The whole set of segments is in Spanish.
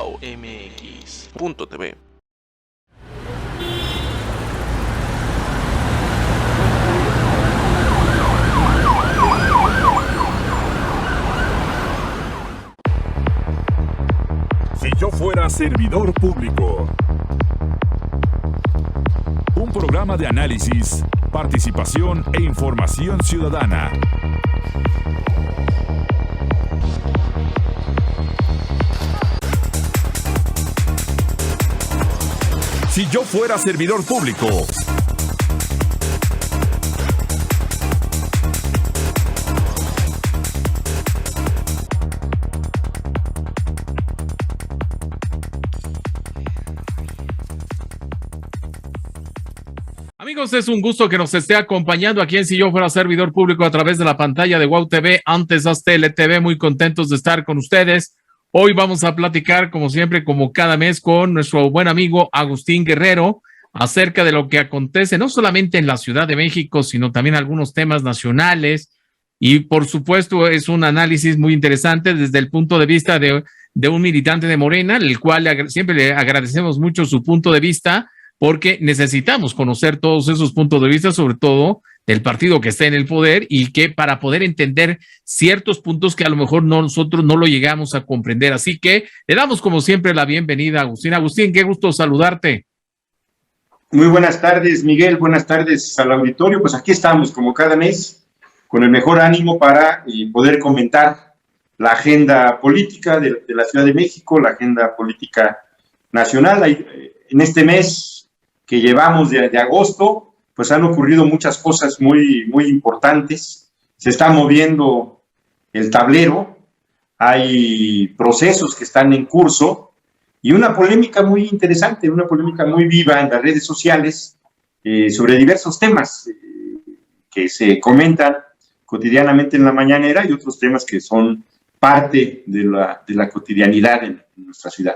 wowmx.tv. Si yo fuera servidor público. Un programa de análisis, participación e información ciudadana. Si yo fuera servidor público. Amigos, es un gusto que nos esté acompañando aquí en Si Yo Fuera Servidor Público a través de la pantalla de WOW TV, antes Aztel TV, muy contentos de estar con ustedes. Hoy vamos a platicar, como siempre, como cada mes, con nuestro buen amigo Agustín Guerrero acerca de lo que acontece no solamente en la Ciudad de México, sino también algunos temas nacionales. Y, por supuesto, es un análisis muy interesante desde el punto de vista de un militante de Morena, el cual siempre le agradecemos mucho su punto de vista, porque necesitamos conocer todos esos puntos de vista, sobre todo del partido que está en el poder, y que para poder entender ciertos puntos que a lo mejor nosotros no lo llegamos a comprender. Así que le damos como siempre la bienvenida a Agustín. Agustín, qué gusto saludarte. Muy buenas tardes, Miguel. Buenas tardes al auditorio. Pues aquí estamos, como cada mes, con el mejor ánimo para poder comentar la agenda política de la Ciudad de México, la agenda política nacional. En este mes que llevamos de agosto, pues han ocurrido muchas cosas muy, muy importantes. Se está moviendo el tablero, hay procesos que están en curso y una polémica muy interesante, una polémica muy viva en las redes sociales sobre diversos temas que se comentan cotidianamente en la mañanera y otros temas que son parte de la cotidianidad en nuestra ciudad.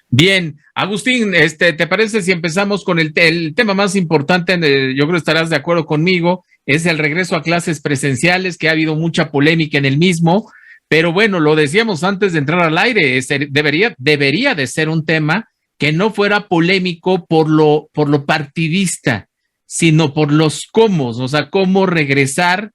Bien, Agustín, ¿te parece si empezamos con el tema más importante? Yo creo que estarás de acuerdo conmigo, es el regreso a clases presenciales, que ha habido mucha polémica en el mismo, pero bueno, lo decíamos antes de entrar al aire, debería de ser un tema que no fuera polémico por lo partidista, sino por los cómo, o sea, cómo regresar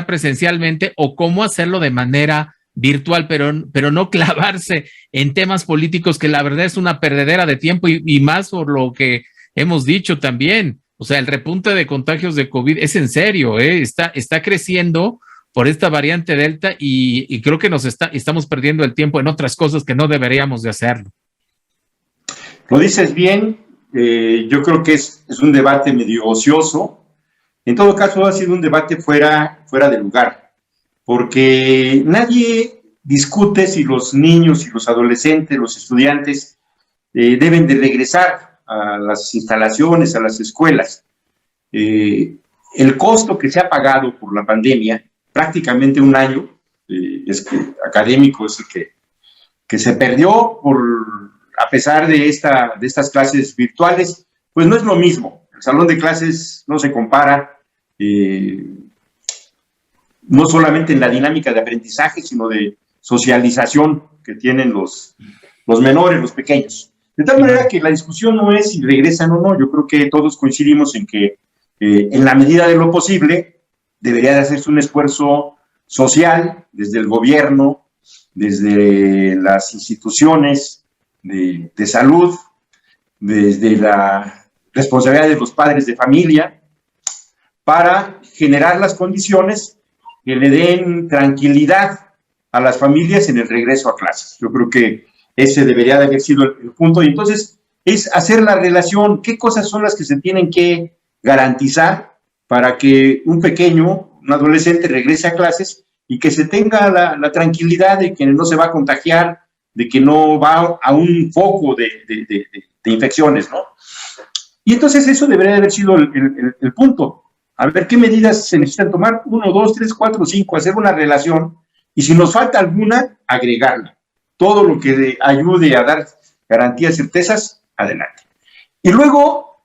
presencialmente o cómo hacerlo de manera virtual, pero no clavarse en temas políticos, que la verdad es una perdedera de tiempo y más por lo que hemos dicho también. O sea, el repunte de contagios de COVID es en serio, está creciendo por esta variante Delta y creo que estamos perdiendo el tiempo en otras cosas que no deberíamos de hacerlo. Lo dices bien, yo creo que es un debate medio ocioso. En todo caso, ha sido un debate fuera de lugar, porque nadie discute si los niños y los adolescentes, los estudiantes, deben de regresar a las instalaciones, a las escuelas. El costo que se ha pagado por la pandemia, prácticamente un año académico, es el que se perdió a pesar de estas clases virtuales, pues no es lo mismo. El salón de clases no se compara, no solamente en la dinámica de aprendizaje, sino de socialización que tienen los menores, los pequeños. De tal manera que la discusión no es si regresan o no. Yo creo que todos coincidimos en que en la medida de lo posible debería de hacerse un esfuerzo social desde el gobierno, desde las instituciones de salud, desde la responsabilidad de los padres de familia, para generar las condiciones que le den tranquilidad a las familias en el regreso a clases. Yo creo que ese debería de haber sido el punto. Y entonces es hacer la relación, qué cosas son las que se tienen que garantizar para que un pequeño, un adolescente regrese a clases y que se tenga la tranquilidad de que no se va a contagiar, de que no va a un foco de infecciones, ¿no? Y entonces eso debería de haber sido el punto. A ver qué medidas se necesitan tomar, 1, 2, 3, 4, 5, hacer una relación, y si nos falta alguna, agregarla. Todo lo que ayude a dar garantías, certezas, adelante. Y luego,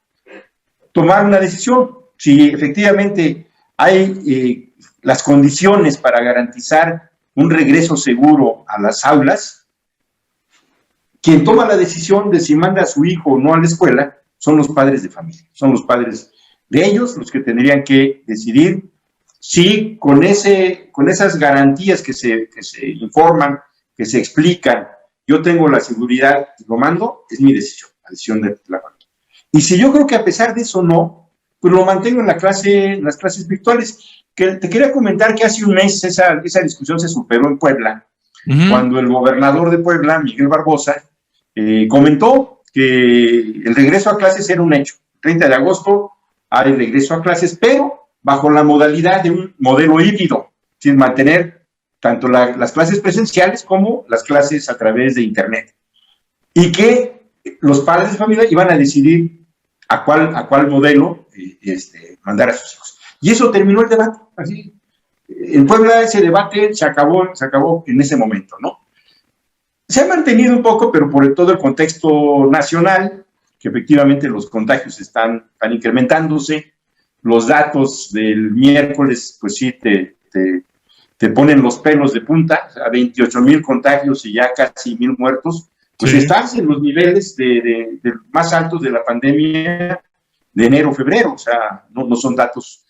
tomar una decisión. Si efectivamente hay las condiciones para garantizar un regreso seguro a las aulas, quien toma la decisión de si manda a su hijo o no a la escuela son los padres de familia, son los padres de ellos los que tendrían que decidir si con esas garantías que se informan, que se explican, yo tengo la seguridad y lo mando, es mi decisión, la decisión de la familia. Y si yo creo que a pesar de eso no, pues lo mantengo en las clases virtuales. Que te quería comentar que hace un mes esa discusión se superó en Puebla, cuando el gobernador de Puebla, Miguel Barbosa, comentó que el regreso a clases era un hecho. El 30 de agosto hay regreso a clases, pero bajo la modalidad de un modelo híbrido, sin mantener tanto las clases presenciales como las clases a través de Internet. Y que los padres de familia iban a decidir a cuál modelo mandar a sus hijos. Y eso terminó el debate. Así. En Puebla ese debate se acabó en ese momento, ¿no? Se ha mantenido un poco, pero por todo el contexto nacional, que efectivamente los contagios están incrementándose. Los datos del miércoles, pues sí, te ponen los pelos de punta, a 28,000 contagios y ya casi 1,000 muertos. Pues sí, estás en los niveles de más altos de la pandemia de enero-febrero, o sea, no son datos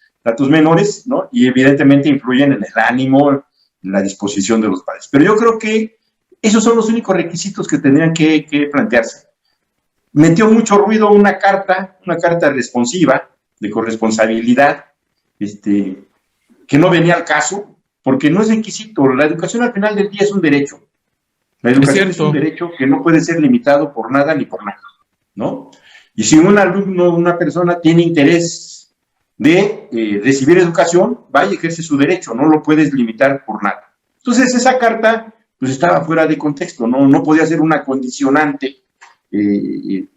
menores, ¿no? Y evidentemente influyen en el ánimo, en la disposición de los padres. Pero yo creo que esos son los únicos requisitos que tendrían que plantearse. Metió mucho ruido una carta responsiva, de corresponsabilidad, que no venía al caso, porque no es requisito. La educación al final del día es un derecho. La educación es un derecho que no puede ser limitado por nada ni por nada, ¿no? Y si un alumno, una persona tiene interés de recibir educación, va y ejerce su derecho, no lo puedes limitar por nada. Entonces esa carta pues estaba fuera de contexto, no podía ser una condicionante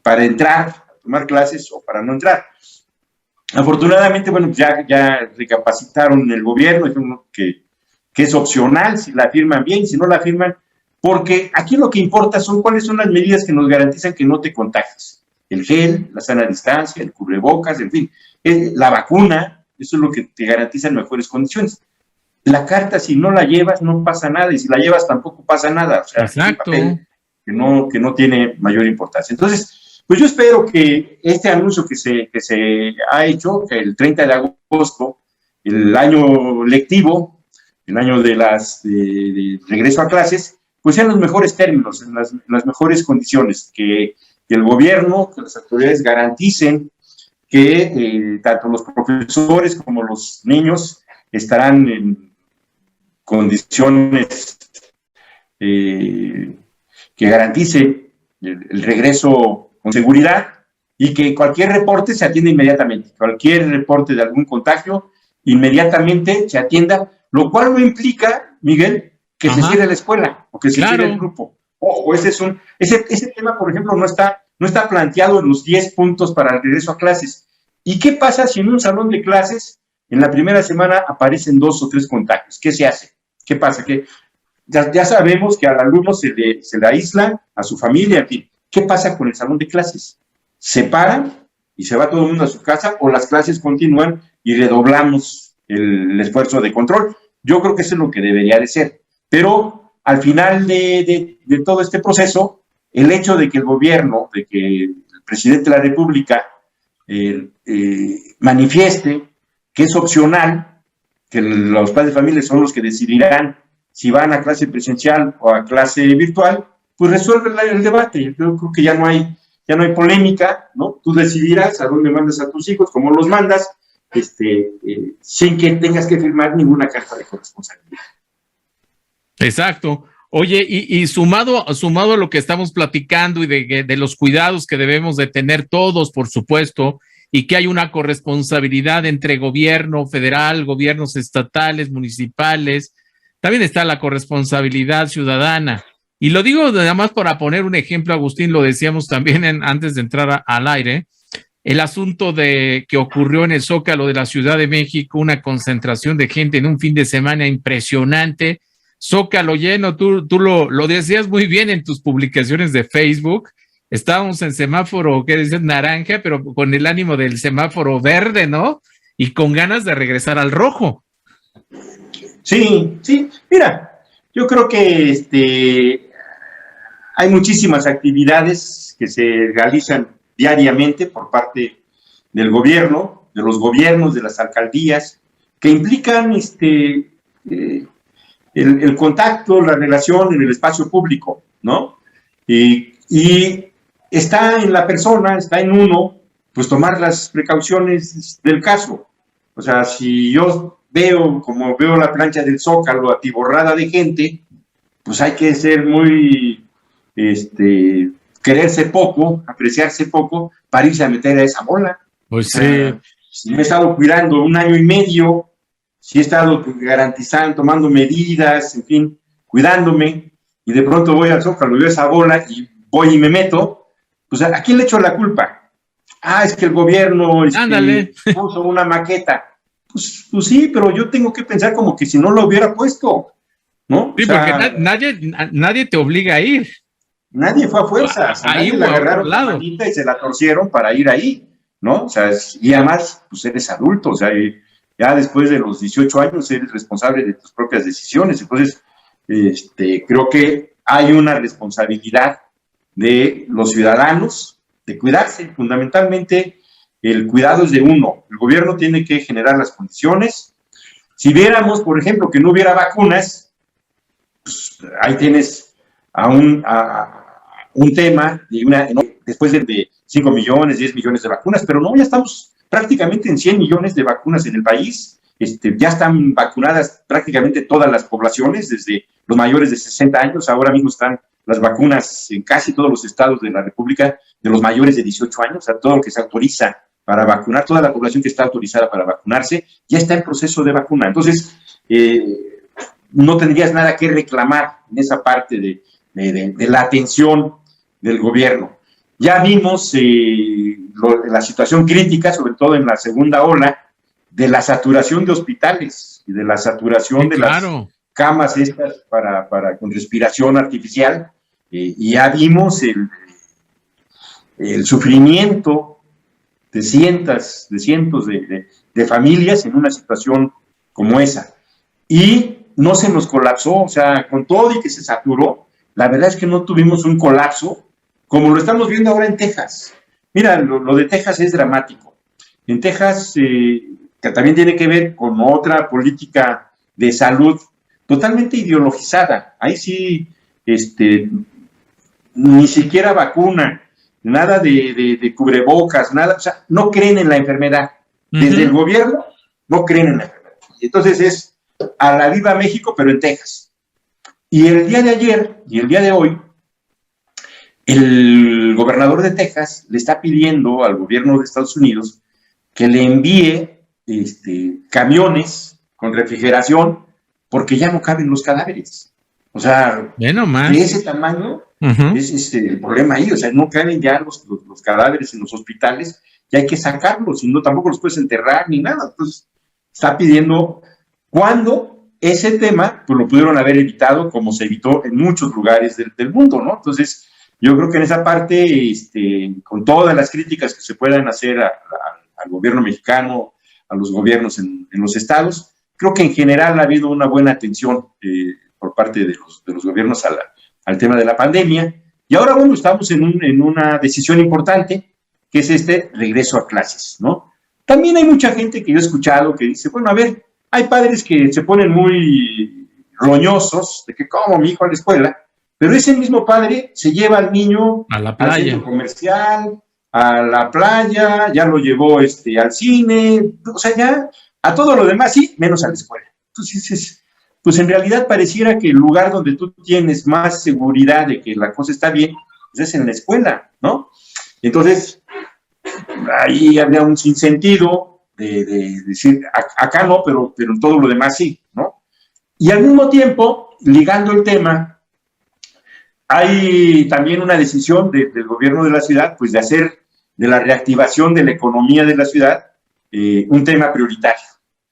para entrar a tomar clases o para no entrar. Afortunadamente, bueno, ya recapacitaron en el gobierno, dijeron que es opcional si la firman bien, si no la firman, porque aquí lo que importa son cuáles son las medidas que nos garantizan que no te contagies. El gel, la sana distancia, el cubrebocas, en fin, la vacuna, eso es lo que te garantiza mejores condiciones. La carta, si no la llevas, no pasa nada, y si la llevas tampoco pasa nada. O sea, exacto. Es un papel que no tiene mayor importancia. Entonces, pues yo espero que este anuncio que se ha hecho, que el 30 de agosto, el año lectivo, el año de regreso a clases, pues sean los mejores términos, en las mejores condiciones, que el gobierno, que las autoridades garanticen que tanto los profesores como los niños estarán en condiciones que garantice el regreso con seguridad, y que cualquier reporte se atienda inmediatamente. Cualquier reporte de algún contagio, inmediatamente se atienda, lo cual no implica, Miguel, que se cierre la escuela o que se cierre el grupo. Ojo, ese tema, por ejemplo, no está planteado en los 10 puntos para el regreso a clases. ¿Y qué pasa si en un salón de clases en la primera semana aparecen 2 o 3 contagios? ¿Qué se hace? ¿Qué pasa? Que ya sabemos que al alumno se le aísla, a su familia, en fin. ¿Qué pasa con el salón de clases? ¿Se paran y se va todo el mundo a su casa, o las clases continúan y redoblamos el esfuerzo de control? Yo creo que eso es lo que debería de ser. Pero al final de todo este proceso, el hecho de que el gobierno, de que el presidente de la República manifieste que es opcional, que los padres de familia son los que decidirán si van a clase presencial o a clase virtual, pues resuelve el debate. Yo creo que ya no hay polémica, ¿no? Tú decidirás a dónde mandas a tus hijos, cómo los mandas, sin que tengas que firmar ninguna carta de corresponsabilidad. Exacto. Oye, y sumado a lo que estamos platicando y de los cuidados que debemos de tener todos, por supuesto, y que hay una corresponsabilidad entre gobierno federal, gobiernos estatales, municipales, también está la corresponsabilidad ciudadana. Y lo digo nada más para poner un ejemplo, Agustín, lo decíamos también antes de entrar al aire, el asunto que ocurrió en el Zócalo de la Ciudad de México, una concentración de gente en un fin de semana impresionante, Zócalo lleno, tú lo decías muy bien en tus publicaciones de Facebook. Estábamos en semáforo, ¿qué dices? Naranja, pero con el ánimo del semáforo verde, ¿no? Y con ganas de regresar al rojo. Sí, mira, yo creo que Hay muchísimas actividades que se realizan diariamente por parte del gobierno, de los gobiernos, de las alcaldías, que implican el contacto, la relación en el espacio público, ¿no? Y está en la persona, está en uno, pues tomar las precauciones del caso. O sea, si yo veo, como veo la plancha del Zócalo atiborrada de gente, pues hay que ser muy, quererse poco, apreciarse poco, para irse a meter a esa bola. Pues sí. Si me he estado cuidando 1 año y medio, si he estado garantizando, tomando medidas, en fin, cuidándome, y de pronto voy al Zócalo, veo esa bola y voy y me meto, pues ¿a quién le echo la culpa? Es que el gobierno puso una maqueta. Pues sí, pero yo tengo que pensar como que si no lo hubiera puesto, ¿no? Sí, porque nadie te obliga a ir. Nadie fue a fuerzas. Ahí le agarraron la manita y se la torcieron para ir ahí, ¿no? O sea, y además, pues eres adulto, o sea, ya después de los 18 años eres responsable de tus propias decisiones. Entonces, creo que hay una responsabilidad de los ciudadanos de cuidarse. Fundamentalmente, el cuidado es de uno. El gobierno tiene que generar las condiciones. Si viéramos, por ejemplo, que no hubiera vacunas, pues ahí tienes a un tema después de 5 millones, 10 millones de vacunas, pero no, ya estamos prácticamente en 100 millones de vacunas en el país. Ya están vacunadas prácticamente todas las poblaciones, desde los mayores de 60 años, ahora mismo están las vacunas en casi todos los estados de la República, de los mayores de 18 años, o sea, todo lo que se autoriza para vacunar, toda la población que está autorizada para vacunarse, ya está en proceso de vacuna. Entonces, no tendrías nada que reclamar en esa parte de la atención del gobierno. Ya vimos la situación crítica, sobre todo en la segunda ola, de la saturación de hospitales y de la saturación de las camas estas con respiración artificial, y ya vimos el sufrimiento de cientos de familias en una situación como esa. Y no se nos colapsó, o sea, con todo y que se saturó, la verdad es que no tuvimos un colapso como lo estamos viendo ahora en Texas. Mira, lo de Texas es dramático. En Texas, que también tiene que ver con otra política de salud totalmente ideologizada. Ahí sí, ni siquiera vacuna, nada de cubrebocas, nada, o sea, no creen en la enfermedad. Desde el gobierno no creen en la enfermedad. Y entonces es a la viva México, pero en Texas. Y el día de ayer y el día de hoy, el gobernador de Texas le está pidiendo al gobierno de Estados Unidos que le envíe camiones con refrigeración porque ya no caben los cadáveres. O sea, de ese tamaño es el problema ahí. O sea, no caben ya los cadáveres en los hospitales y hay que sacarlos, y no tampoco los puedes enterrar ni nada. Entonces, está pidiendo cuando ese tema pues lo pudieron haber evitado, como se evitó en muchos lugares del mundo, ¿no? Entonces, yo creo que en esa parte, con todas las críticas que se puedan hacer al gobierno mexicano, a los gobiernos en los estados, creo que en general ha habido una buena atención por parte de los gobiernos al tema de la pandemia. Y ahora, bueno, estamos en una decisión importante, que es regreso a clases, ¿no? También hay mucha gente que yo he escuchado que dice, bueno, a ver, hay padres que se ponen muy roñosos de que como mi hijo a la escuela, pero ese mismo padre se lleva al niño a la playa, al centro comercial, a la playa, ya lo llevó al cine, o sea, ya a todo lo demás sí, menos a la escuela. Entonces, pues en realidad pareciera que el lugar donde tú tienes más seguridad de que la cosa está bien, pues es en la escuela, ¿no? Entonces, ahí había un sinsentido de decir, acá no, pero en todo lo demás sí, ¿no? Y al mismo tiempo, ligando el tema, hay también una decisión del gobierno de la ciudad, pues de hacer de la reactivación de la economía de la ciudad un tema prioritario.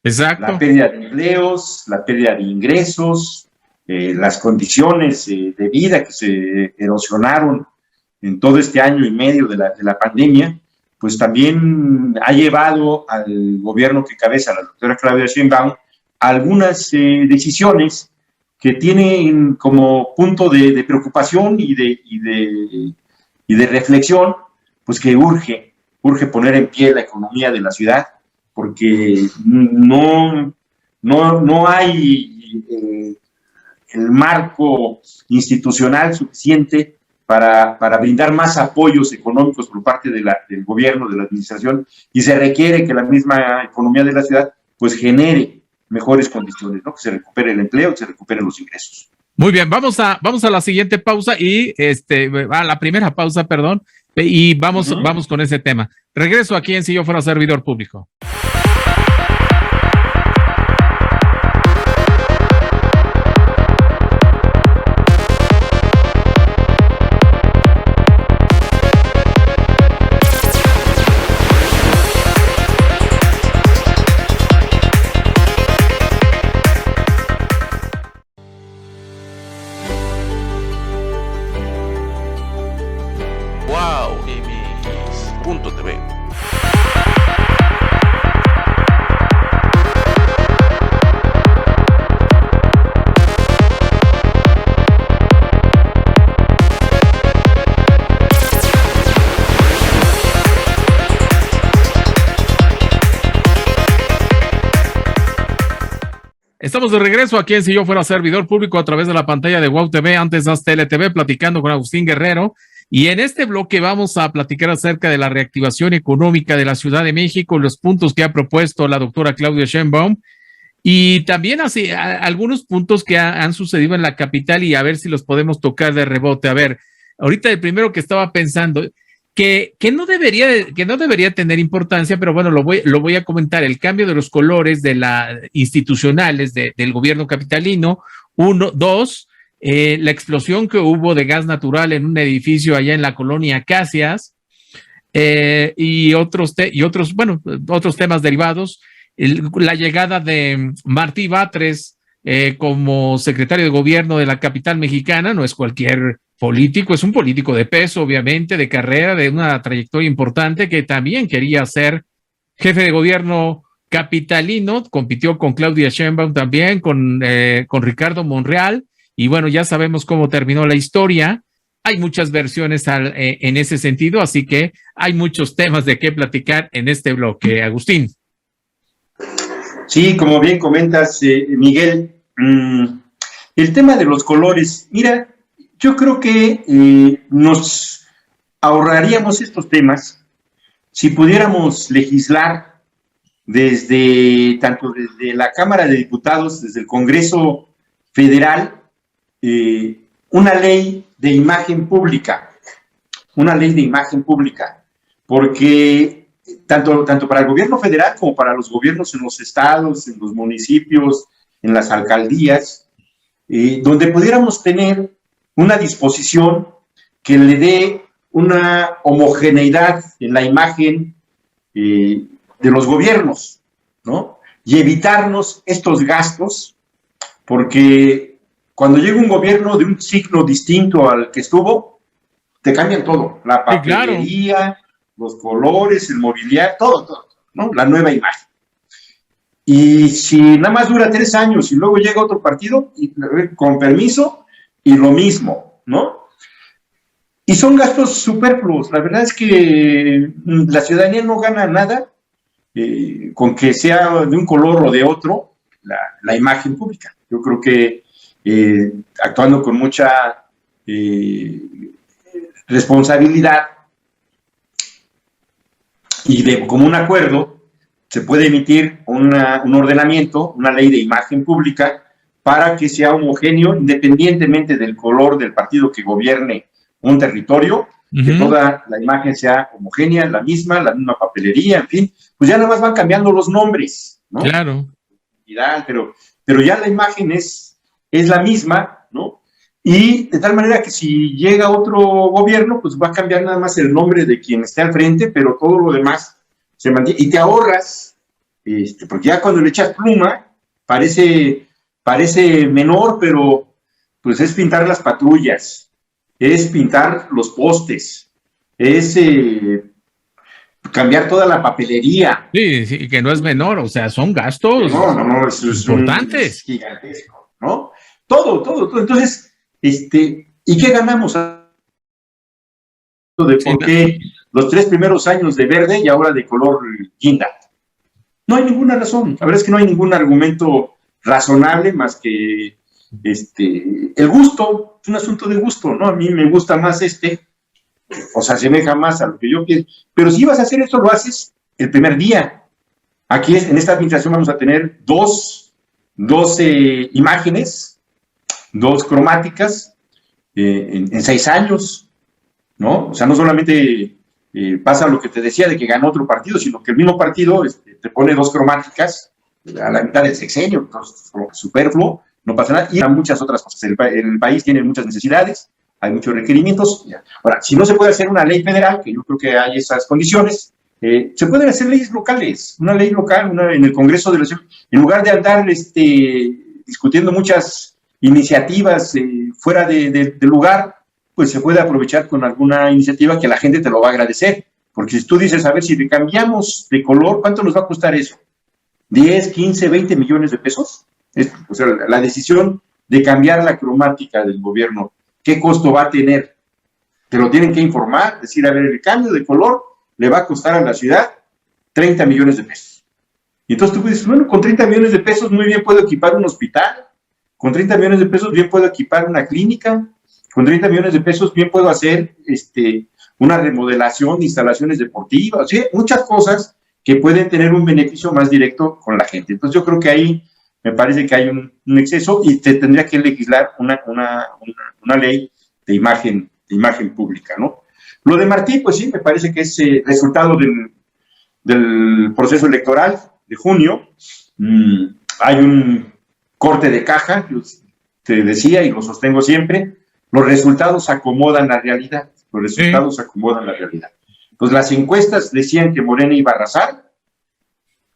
Exacto. La pérdida de empleos, la pérdida de ingresos, las condiciones de vida que se erosionaron en todo este año y medio de la pandemia, pues también ha llevado al gobierno que cabeza la doctora Claudia Sheinbaum algunas decisiones que tienen como punto de preocupación y de reflexión, pues que urge poner en pie la economía de la ciudad, porque no hay el marco institucional suficiente para brindar más apoyos económicos por parte del gobierno, de la administración, y se requiere que la misma economía de la ciudad pues genere mejores condiciones, ¿no? Que se recupere el empleo, que se recuperen los ingresos. Muy bien, vamos a la siguiente pausa y a la primera pausa, perdón, y vamos con ese tema. Regreso aquí en Si Yo Fuera Servidor Público. TV. Estamos de regreso aquí en Si Yo Fuera Servidor Público a través de la pantalla de WOW TV, antes Aztel TV, platicando con Agustín Guerrero. Y en este bloque vamos a platicar acerca de la reactivación económica de la Ciudad de México, los puntos que ha propuesto la doctora Claudia Sheinbaum y también así, algunos puntos que han sucedido en la capital y a ver si los podemos tocar de rebote. A ver, ahorita el primero que estaba pensando, que no debería tener importancia, pero bueno, lo voy a comentar, el cambio de los colores de institucionales del gobierno capitalino, 1, 2, la explosión que hubo de gas natural en un edificio allá en la colonia Acacias, y otros temas derivados, la llegada de Martí Batres como secretario de gobierno de la capital mexicana. No es cualquier político, es un político de peso, obviamente, de carrera, de una trayectoria importante, que también quería ser jefe de gobierno capitalino, compitió con Claudia Sheinbaum también, con Ricardo Monreal, y bueno, ya sabemos cómo terminó la historia. Hay muchas versiones en ese sentido, así que hay muchos temas de qué platicar en este bloque. Agustín. Sí, como bien comentas, Miguel, el tema de los colores, mira, yo creo que nos ahorraríamos estos temas si pudiéramos legislar tanto desde la Cámara de Diputados, desde el Congreso Federal, una ley de imagen pública, porque tanto para el gobierno federal como para los gobiernos en los estados, en los municipios, en las alcaldías, donde pudiéramos tener una disposición que le dé una homogeneidad en la imagen de los gobiernos, ¿no? Y evitarnos estos gastos, porque cuando llega un gobierno de un signo distinto al que estuvo, te cambian todo, la papelería, claro, los colores, el mobiliario, todo, ¿no? La nueva imagen. Y si nada más dura 3 años y luego llega otro partido, con permiso, y lo mismo, ¿no? Y son gastos superfluos. La verdad es que la ciudadanía no gana nada con que sea de un color o de otro la imagen pública. Yo creo que actuando con mucha responsabilidad y de común acuerdo, se puede emitir un ordenamiento, una ley de imagen pública, para que sea homogéneo, independientemente del color del partido que gobierne un territorio, que toda la imagen sea homogénea, la misma papelería, en fin, pues ya nada más van cambiando los nombres, ¿no? Claro. Pero ya la imagen es la misma, ¿no? Y de tal manera que si llega otro gobierno, pues va a cambiar nada más el nombre de quien esté al frente, pero todo lo demás se mantiene. Y te ahorras, porque ya cuando le echas pluma, parece menor, pero pues es pintar las patrullas, es pintar los postes, es cambiar toda la papelería. Sí, que no es menor, o sea, son gastos no, es importantes. gigantesco, ¿no? todo. Entonces, ¿y qué ganamos de por qué los 3 primeros años de verde y ahora de color guinda? No hay ninguna razón. La verdad es que no hay ningún argumento razonable más que el gusto. Es un asunto de gusto, ¿no? A mí me gusta más o se asemeja más a lo que yo quiero. Pero si vas a hacer esto, lo haces el primer día. Aquí en esta administración vamos a tener dos imágenes, 2 cromáticas en 6 años, ¿no? O sea, no solamente pasa lo que te decía de que ganó otro partido, sino que el mismo partido te pone 2 cromáticas a la mitad del sexenio, entonces, superfluo, no pasa nada, y hay muchas otras cosas. El país tiene muchas necesidades, hay muchos requerimientos. Ahora, si no se puede hacer una ley federal, que yo creo que hay esas condiciones, se pueden hacer leyes locales, una ley local en el Congreso de la Ciudad, en lugar de andar discutiendo muchas iniciativas fuera de lugar, pues se puede aprovechar con alguna iniciativa que la gente te lo va a agradecer, porque si tú dices, a ver, si le cambiamos de color, ¿cuánto nos va a costar eso? ¿10, 15, 20 millones de pesos? O sea, la decisión de cambiar la cromática del gobierno, ¿qué costo va a tener? Te lo tienen que informar, decir, a ver, el cambio de color le va a costar a la ciudad 30 millones de pesos. Y entonces tú dices, bueno, con 30 millones de pesos muy bien puedo equipar un hospital, con 30 millones de pesos bien puedo equipar una clínica, con 30 millones de pesos bien puedo hacer una remodelación de instalaciones deportivas, ¿sí? Muchas cosas que pueden tener un beneficio más directo con la gente. Entonces yo creo que ahí me parece que hay un exceso y se tendría que legislar una ley de imagen pública, ¿no? Lo de Martí, pues sí, me parece que es resultado del proceso electoral de junio. Hay un corte de caja, yo te decía y lo sostengo siempre, los resultados acomodan la realidad, Pues las encuestas decían que Morena iba a arrasar,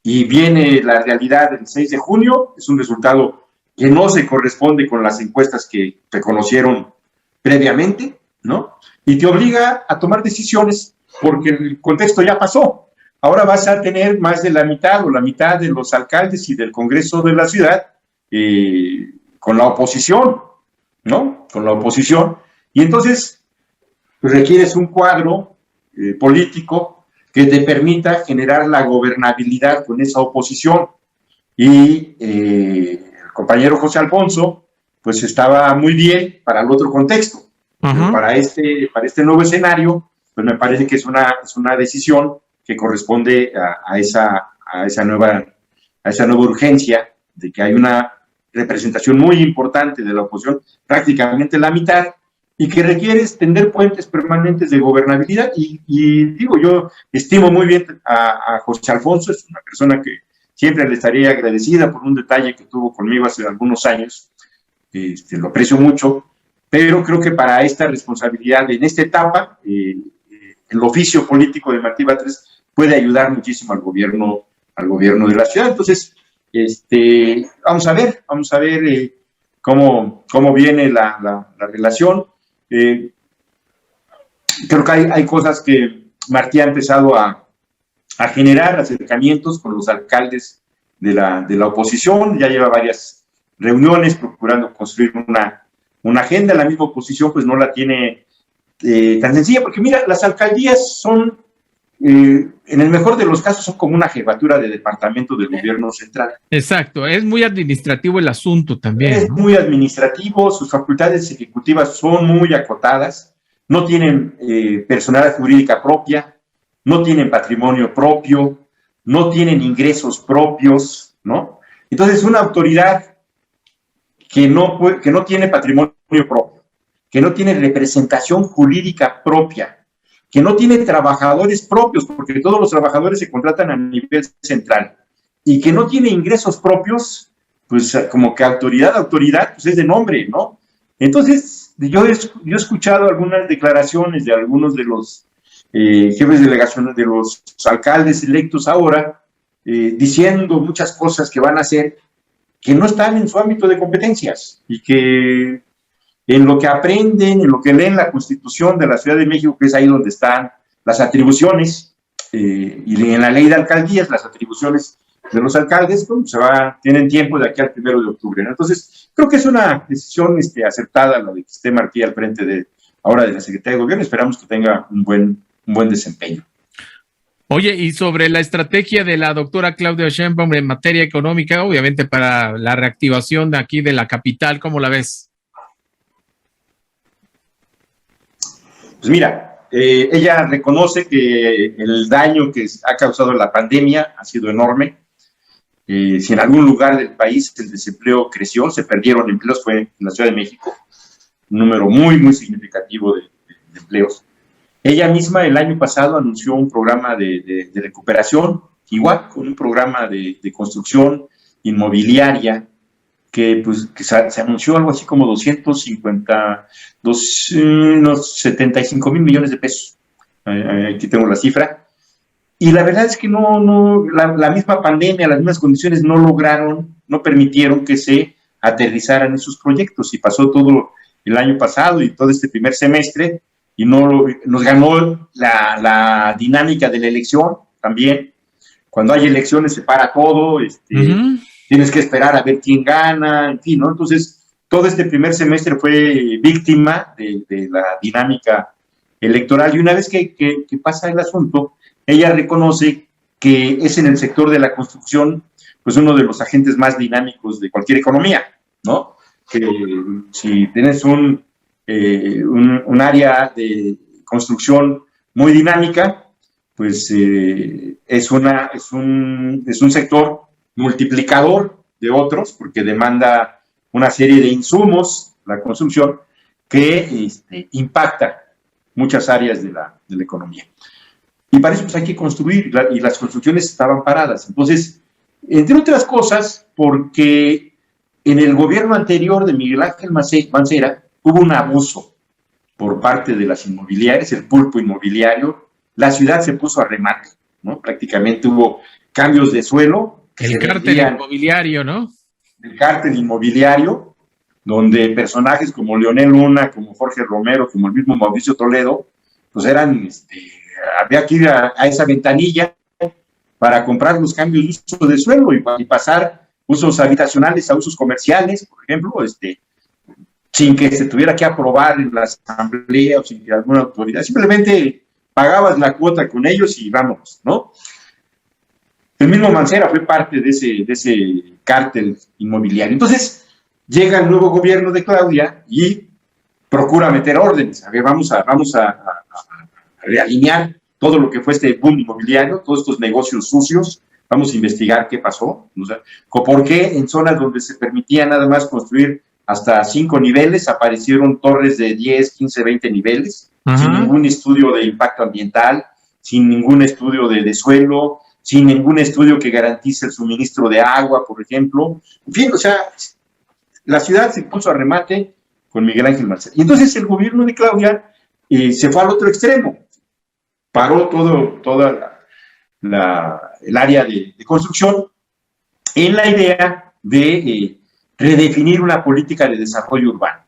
y viene la realidad del 6 de junio, es un resultado que no se corresponde con las encuestas que se conocieron previamente, ¿no? Y te obliga a tomar decisiones porque el contexto ya pasó. Ahora vas a tener más de la mitad o la mitad de los alcaldes y del Congreso de la ciudad con la oposición, ¿no? Con la oposición. Y entonces pues, requieres un cuadro político que te permita generar la gobernabilidad con esa oposición. Y el compañero José Alfonso, pues estaba muy bien para el otro contexto. Pero para este nuevo escenario, pues me parece que es una decisión que corresponde a esa nueva urgencia de que hay una representación muy importante de la oposición, prácticamente la mitad, y que requiere extender puentes permanentes de gobernabilidad. Y digo, yo estimo muy bien a José Alfonso, es una persona que siempre le estaría agradecida por un detalle que tuvo conmigo hace algunos años, lo aprecio mucho, pero creo que para esta responsabilidad, en esta etapa, el oficio político de Martí Batres puede ayudar muchísimo al gobierno de la ciudad. Entonces, vamos a ver cómo viene la relación. Creo que hay cosas que Martí ha empezado a generar acercamientos con los alcaldes de la oposición, ya lleva varias reuniones procurando construir una agenda. La misma oposición pues no la tiene tan sencilla, porque mira, las alcaldías son, en el mejor de los casos, son como una jefatura de departamento del gobierno central. Exacto, es muy administrativo el asunto también. Es muy administrativo, sus facultades ejecutivas son muy acotadas, no tienen personalidad jurídica propia, no tienen patrimonio propio, no tienen ingresos propios, ¿no? Entonces, una autoridad que no tiene patrimonio propio, que no tiene representación jurídica propia, que no tiene trabajadores propios, porque todos los trabajadores se contratan a nivel central, y que no tiene ingresos propios, pues como que autoridad, pues es de nombre, ¿no? Entonces, yo he escuchado algunas declaraciones de algunos de los jefes de delegaciones, de los alcaldes electos ahora, diciendo muchas cosas que van a hacer que no están en su ámbito de competencias, y que en lo que aprenden, en lo que leen la Constitución de la Ciudad de México, que es ahí donde están las atribuciones, y en la ley de alcaldías, las atribuciones de los alcaldes, pues, tienen tiempo de aquí al 1 de octubre, ¿no? Entonces, creo que es una decisión acertada la de que esté Martí al frente ahora de la Secretaría de Gobierno. Esperamos que tenga un buen desempeño. Oye, y sobre la estrategia de la doctora Claudia Sheinbaum en materia económica, obviamente para la reactivación de aquí de la capital, ¿cómo la ves? Pues mira, ella reconoce que el daño que ha causado la pandemia ha sido enorme. Si en algún lugar del país el desempleo creció, se perdieron empleos, fue en la Ciudad de México, un número muy significativo de empleos. Ella misma el año pasado anunció un programa de recuperación, igual con un programa de construcción inmobiliaria que se anunció algo así como 75 mil millones de pesos. Aquí tengo la cifra. Y la verdad es que la misma pandemia, las mismas condiciones no permitieron que se aterrizaran esos proyectos, y pasó todo el año pasado y todo este primer semestre, y nos ganó la dinámica de la elección también. Cuando hay elecciones se para todo, tienes que esperar a ver quién gana, en fin, ¿no? Entonces, todo este primer semestre fue víctima de la dinámica electoral, y una vez que pasa el asunto, ella reconoce que es en el sector de la construcción, pues uno de los agentes más dinámicos de cualquier economía, ¿no? Que si tienes un área de construcción muy dinámica, pues es un sector multiplicador de otros, porque demanda una serie de insumos, la construcción, que impacta muchas áreas de la economía. Y para eso pues hay que construir, y las construcciones estaban paradas. Entonces, entre otras cosas, porque en el gobierno anterior de Miguel Ángel Mancera hubo un abuso por parte de las inmobiliarias, el pulpo inmobiliario, la ciudad se puso a remate, ¿no? Prácticamente hubo cambios de suelo. El cártel inmobiliario, ¿no? El cártel inmobiliario, donde personajes como Leonel Luna, como Jorge Romero, como el mismo Mauricio Toledo, pues había que ir a esa ventanilla para comprar los cambios de uso de suelo y pasar usos habitacionales a usos comerciales, por ejemplo, sin que se tuviera que aprobar en la asamblea o sin que alguna autoridad, simplemente pagabas la cuota con ellos y vámonos, ¿no? El mismo Mancera fue parte de ese cártel inmobiliario. Entonces, llega el nuevo gobierno de Claudia y procura meter órdenes. A ver, vamos a realinear todo lo que fue este boom inmobiliario, todos estos negocios sucios. Vamos a investigar qué pasó, o sea, por qué en zonas donde se permitía nada más construir hasta 5 niveles, aparecieron torres de 10, 15, 20 niveles, sin ningún estudio de impacto ambiental, sin ningún estudio de suelo, sin ningún estudio que garantice el suministro de agua, por ejemplo. En fin, o sea, la ciudad se puso a remate con Miguel Ángel Mancera. Y entonces el gobierno de Claudia se fue al otro extremo, paró toda el área de construcción en la idea de redefinir una política de desarrollo urbano,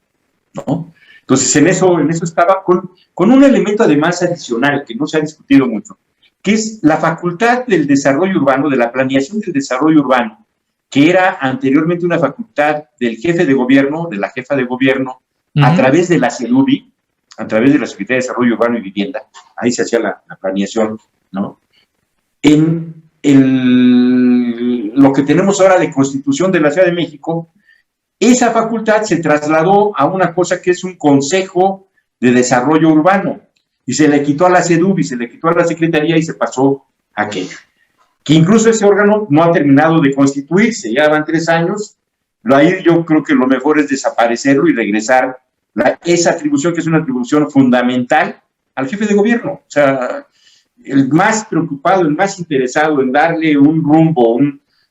¿no? Entonces, en eso estaba con un elemento además adicional que no se ha discutido mucho, que es la facultad del desarrollo urbano, de la planeación del desarrollo urbano, que era anteriormente una facultad del jefe de gobierno, de la jefa de gobierno, a través de la CEDUBI, a través de la Secretaría de Desarrollo Urbano y Vivienda. Ahí se hacía la planeación, ¿no? En lo que tenemos ahora de Constitución de la Ciudad de México, esa facultad se trasladó a una cosa que es un Consejo de Desarrollo Urbano, y se le quitó a la CEDUBI, se le quitó a la Secretaría y se pasó a aquello. Que incluso ese órgano no ha terminado de constituirse, ya van 3 años. Ahí yo creo que lo mejor es desaparecerlo y regresar esa atribución, que es una atribución fundamental, al jefe de gobierno. O sea, el más preocupado, el más interesado en darle un rumbo,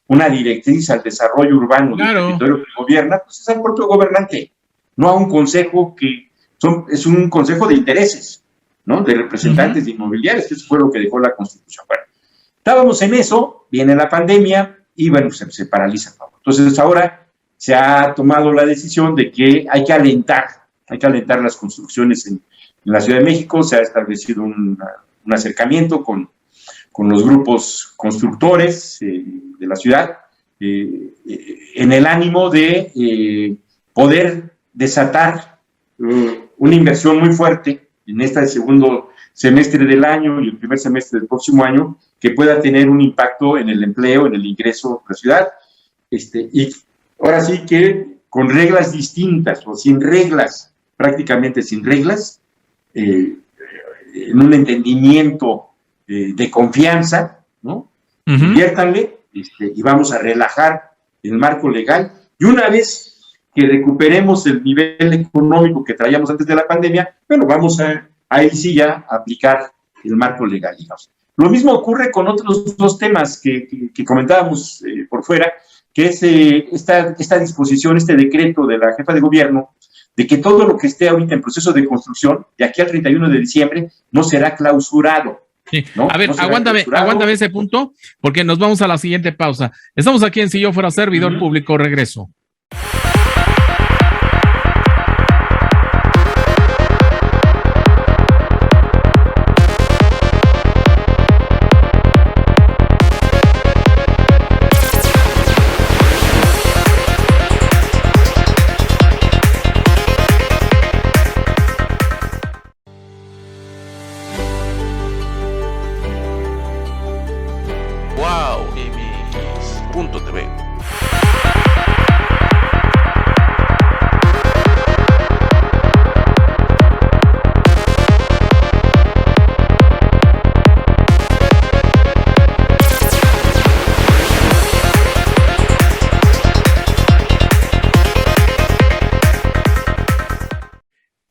una directriz al desarrollo urbano del territorio que gobierna, pues es al propio gobernante, no a un consejo es un consejo de intereses, ¿no? De representantes de inmobiliarios, que eso fue lo que dejó la Constitución. Bueno, estábamos en eso, viene la pandemia y bueno, se paraliza todo. Entonces ahora se ha tomado la decisión de que hay que alentar las construcciones en la Ciudad de México. Se ha establecido un acercamiento con los grupos constructores de la ciudad, en el ánimo de poder desatar una inversión muy fuerte en este segundo semestre del año y el primer semestre del próximo año, que pueda tener un impacto en el empleo, en el ingreso de la ciudad. Y ahora sí que con reglas distintas o sin reglas, prácticamente sin reglas, en un entendimiento de confianza, ¿no? Inviértanle y vamos a relajar el marco legal. Y una vez que recuperemos el nivel económico que traíamos antes de la pandemia, bueno, vamos a ahí sí ya aplicar el marco legal, digamos. Lo mismo ocurre con otros dos temas que comentábamos por fuera, que es esta disposición, este decreto de la jefa de gobierno, de que todo lo que esté ahorita en proceso de construcción, de aquí al 31 de diciembre, no será clausurado. Sí. ¿No? A ver, no aguántame ese punto, porque nos vamos a la siguiente pausa. Estamos aquí en Si Yo Fuera Servidor Público, regreso. wowmx.tv.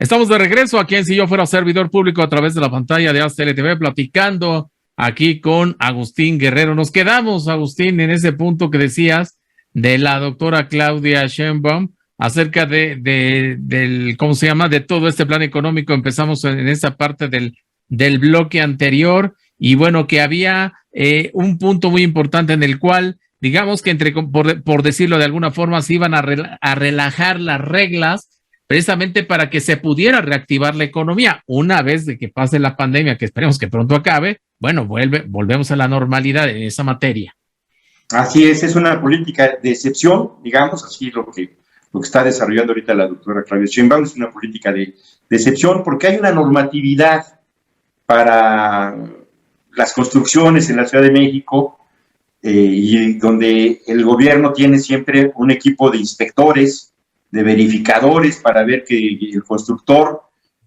Estamos de regreso aquí en Si Yo Fuera Servidor Público a través de la pantalla de Aztel TV, platicando aquí con Agustín Guerrero. Nos quedamos, Agustín, en ese punto que decías de la doctora Claudia Sheinbaum acerca del ¿cómo se llama? De todo este plan económico. Empezamos en esa parte del bloque anterior y bueno, que había un punto muy importante en el cual, digamos que por decirlo de alguna forma, se iban a relajar las reglas precisamente para que se pudiera reactivar la economía. Una vez de que pase la pandemia, que esperemos que pronto acabe, bueno, volvemos a la normalidad en esa materia. Así es una política de excepción, digamos, así lo que está desarrollando ahorita la doctora Claudia Sheinbaum es una política de excepción, porque hay una normatividad para las construcciones en la Ciudad de México, y donde el gobierno tiene siempre un equipo de inspectores, de verificadores para ver que el constructor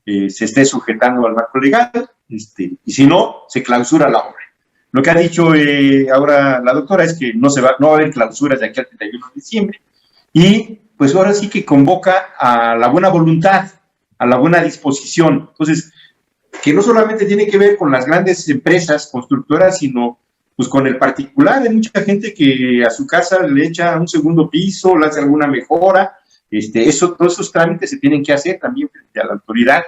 se esté sujetando al marco legal, y si no, se clausura la obra. Lo que ha dicho ahora la doctora es que no va a haber clausuras de aquí al 31 de diciembre, y pues ahora sí que convoca a la buena voluntad, a la buena disposición. Entonces, que no solamente tiene que ver con las grandes empresas constructoras, sino pues con el particular. Hay mucha gente que a su casa le echa un segundo piso, le hace alguna mejora. Todos esos trámites se tienen que hacer también frente a la autoridad,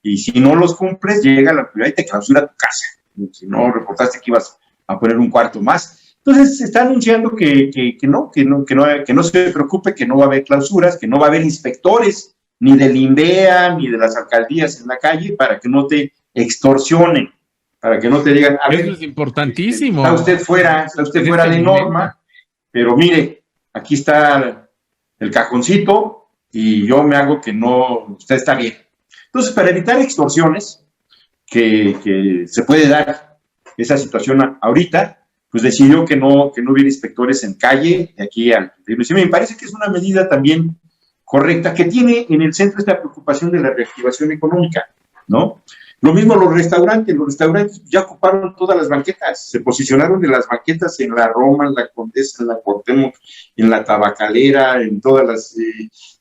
y si no los cumples, llega la autoridad y te clausura tu casa. Si no reportaste que ibas a poner un cuarto más. Entonces se está anunciando que no se preocupe, que no va a haber clausuras, que no va a haber inspectores ni del INVEA ni de las alcaldías en la calle para que no te extorsionen, para que no te digan, a ver, eso es importantísimo. Está usted fuera de norma, pero mire, aquí está el cajoncito y yo me hago que no, usted está bien. Entonces, para evitar extorsiones, que se puede dar esa situación ahorita, pues decidió que no hubiera inspectores en calle de aquí al 31. Me parece que es una medida también correcta, que tiene en el centro esta preocupación de la reactivación económica, ¿no? Lo mismo los restaurantes ya ocuparon todas las banquetas, se posicionaron en las banquetas en la Roma, en la Condesa, en la Cuauhtémoc, en la Tabacalera, en todas las,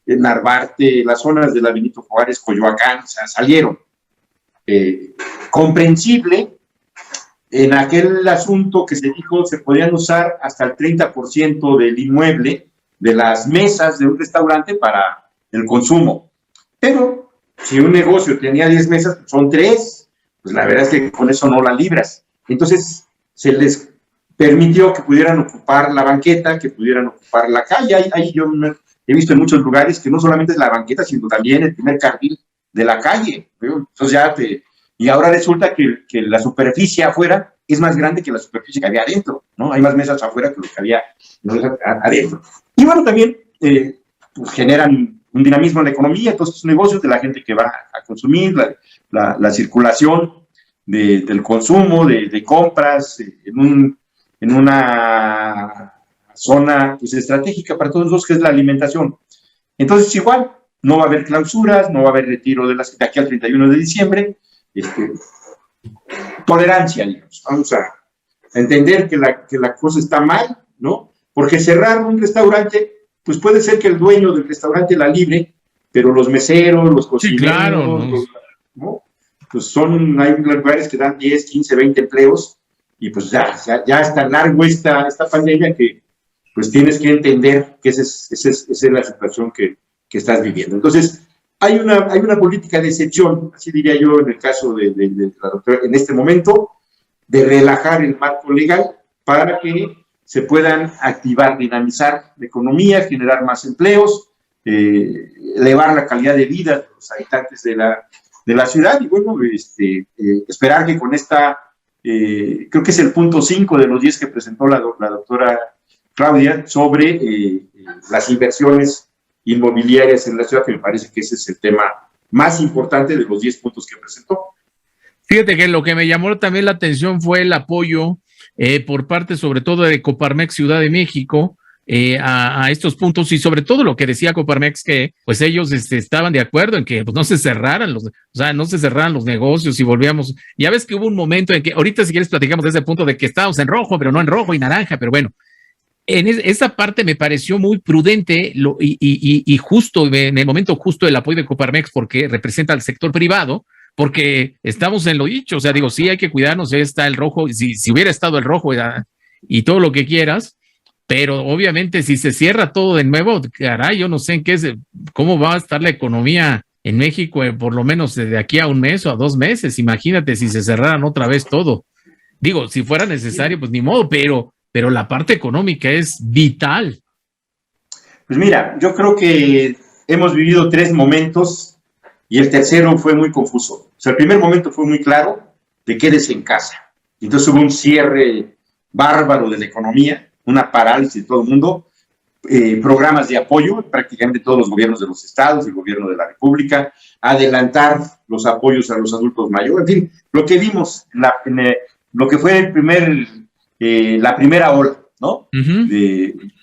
en Narvarte, las zonas de la Benito Juárez, Coyoacán, o sea, salieron. Comprensible en aquel asunto que se dijo se podían usar hasta el 30% del inmueble, de las mesas de un restaurante para el consumo, pero si un negocio tenía 10 mesas, son 3, pues la verdad es que con eso no la libras. Entonces, se les permitió que pudieran ocupar la banqueta, que pudieran ocupar la calle. Ahí yo he visto en muchos lugares que no solamente es la banqueta, sino también el primer carril de la calle. Entonces y ahora resulta que la superficie afuera es más grande que la superficie que había adentro, ¿no? Hay más mesas afuera que lo que había adentro. Y bueno, también pues generan un dinamismo en la economía, todos estos negocios de la gente que va a consumir, la circulación del consumo, de compras, en una zona pues, estratégica para todos nosotros, que es la alimentación. Entonces, igual, no va a haber clausuras, no va a haber retiro de aquí al 31 de diciembre, tolerancia, digamos. Vamos a entender que la cosa está mal, ¿no? Porque cerrar un restaurante, pues puede ser que el dueño del restaurante la libre, pero los meseros, los cocineros, sí, claro, ¿no? Pues hay lugares que dan 10, 15, 20 empleos, y pues ya está largo esta pandemia que pues tienes que entender que esa es la situación que estás viviendo. Entonces, hay una política de excepción, así diría yo en el caso de la doctora, en este momento, de relajar el marco legal para que se puedan activar, dinamizar la economía, generar más empleos, elevar la calidad de vida de los habitantes de la ciudad, y bueno, esperar que con esta, creo que es el punto 5 de los 10 que presentó la doctora Claudia, sobre las inversiones inmobiliarias en la ciudad, que me parece que ese es el tema más importante de los 10 puntos que presentó. Fíjate que lo que me llamó también la atención fue el apoyo por parte sobre todo de Coparmex Ciudad de México a estos puntos, y sobre todo lo que decía Coparmex, que pues ellos estaban de acuerdo en que pues, no se cerraran los negocios y volvíamos. Ya ves que hubo un momento en que, ahorita si quieres platicamos de ese punto de que estábamos en rojo, pero no en rojo y naranja, pero bueno, en esa parte me pareció muy prudente y justo, en el momento justo, el apoyo de Coparmex, porque representa al sector privado, porque estamos en lo dicho, o sea, digo, sí hay que cuidarnos, está el rojo, si hubiera estado el rojo y todo lo que quieras, pero obviamente si se cierra todo de nuevo, caray, yo no sé cómo va a estar la economía en México, por lo menos de aquí a un mes o a 2 meses, imagínate si se cerraran otra vez todo. Digo, si fuera necesario, pues ni modo, pero la parte económica es vital. Pues mira, yo creo que hemos vivido 3 momentos y el tercero fue muy confuso. O sea, el primer momento fue muy claro, de quédese en casa. Entonces hubo un cierre bárbaro de la economía, una parálisis de todo el mundo, programas de apoyo, prácticamente todos los gobiernos de los estados, el gobierno de la República, adelantar los apoyos a los adultos mayores, en fin, lo que vimos, lo que fue la primera ola, ¿no? Uh-huh.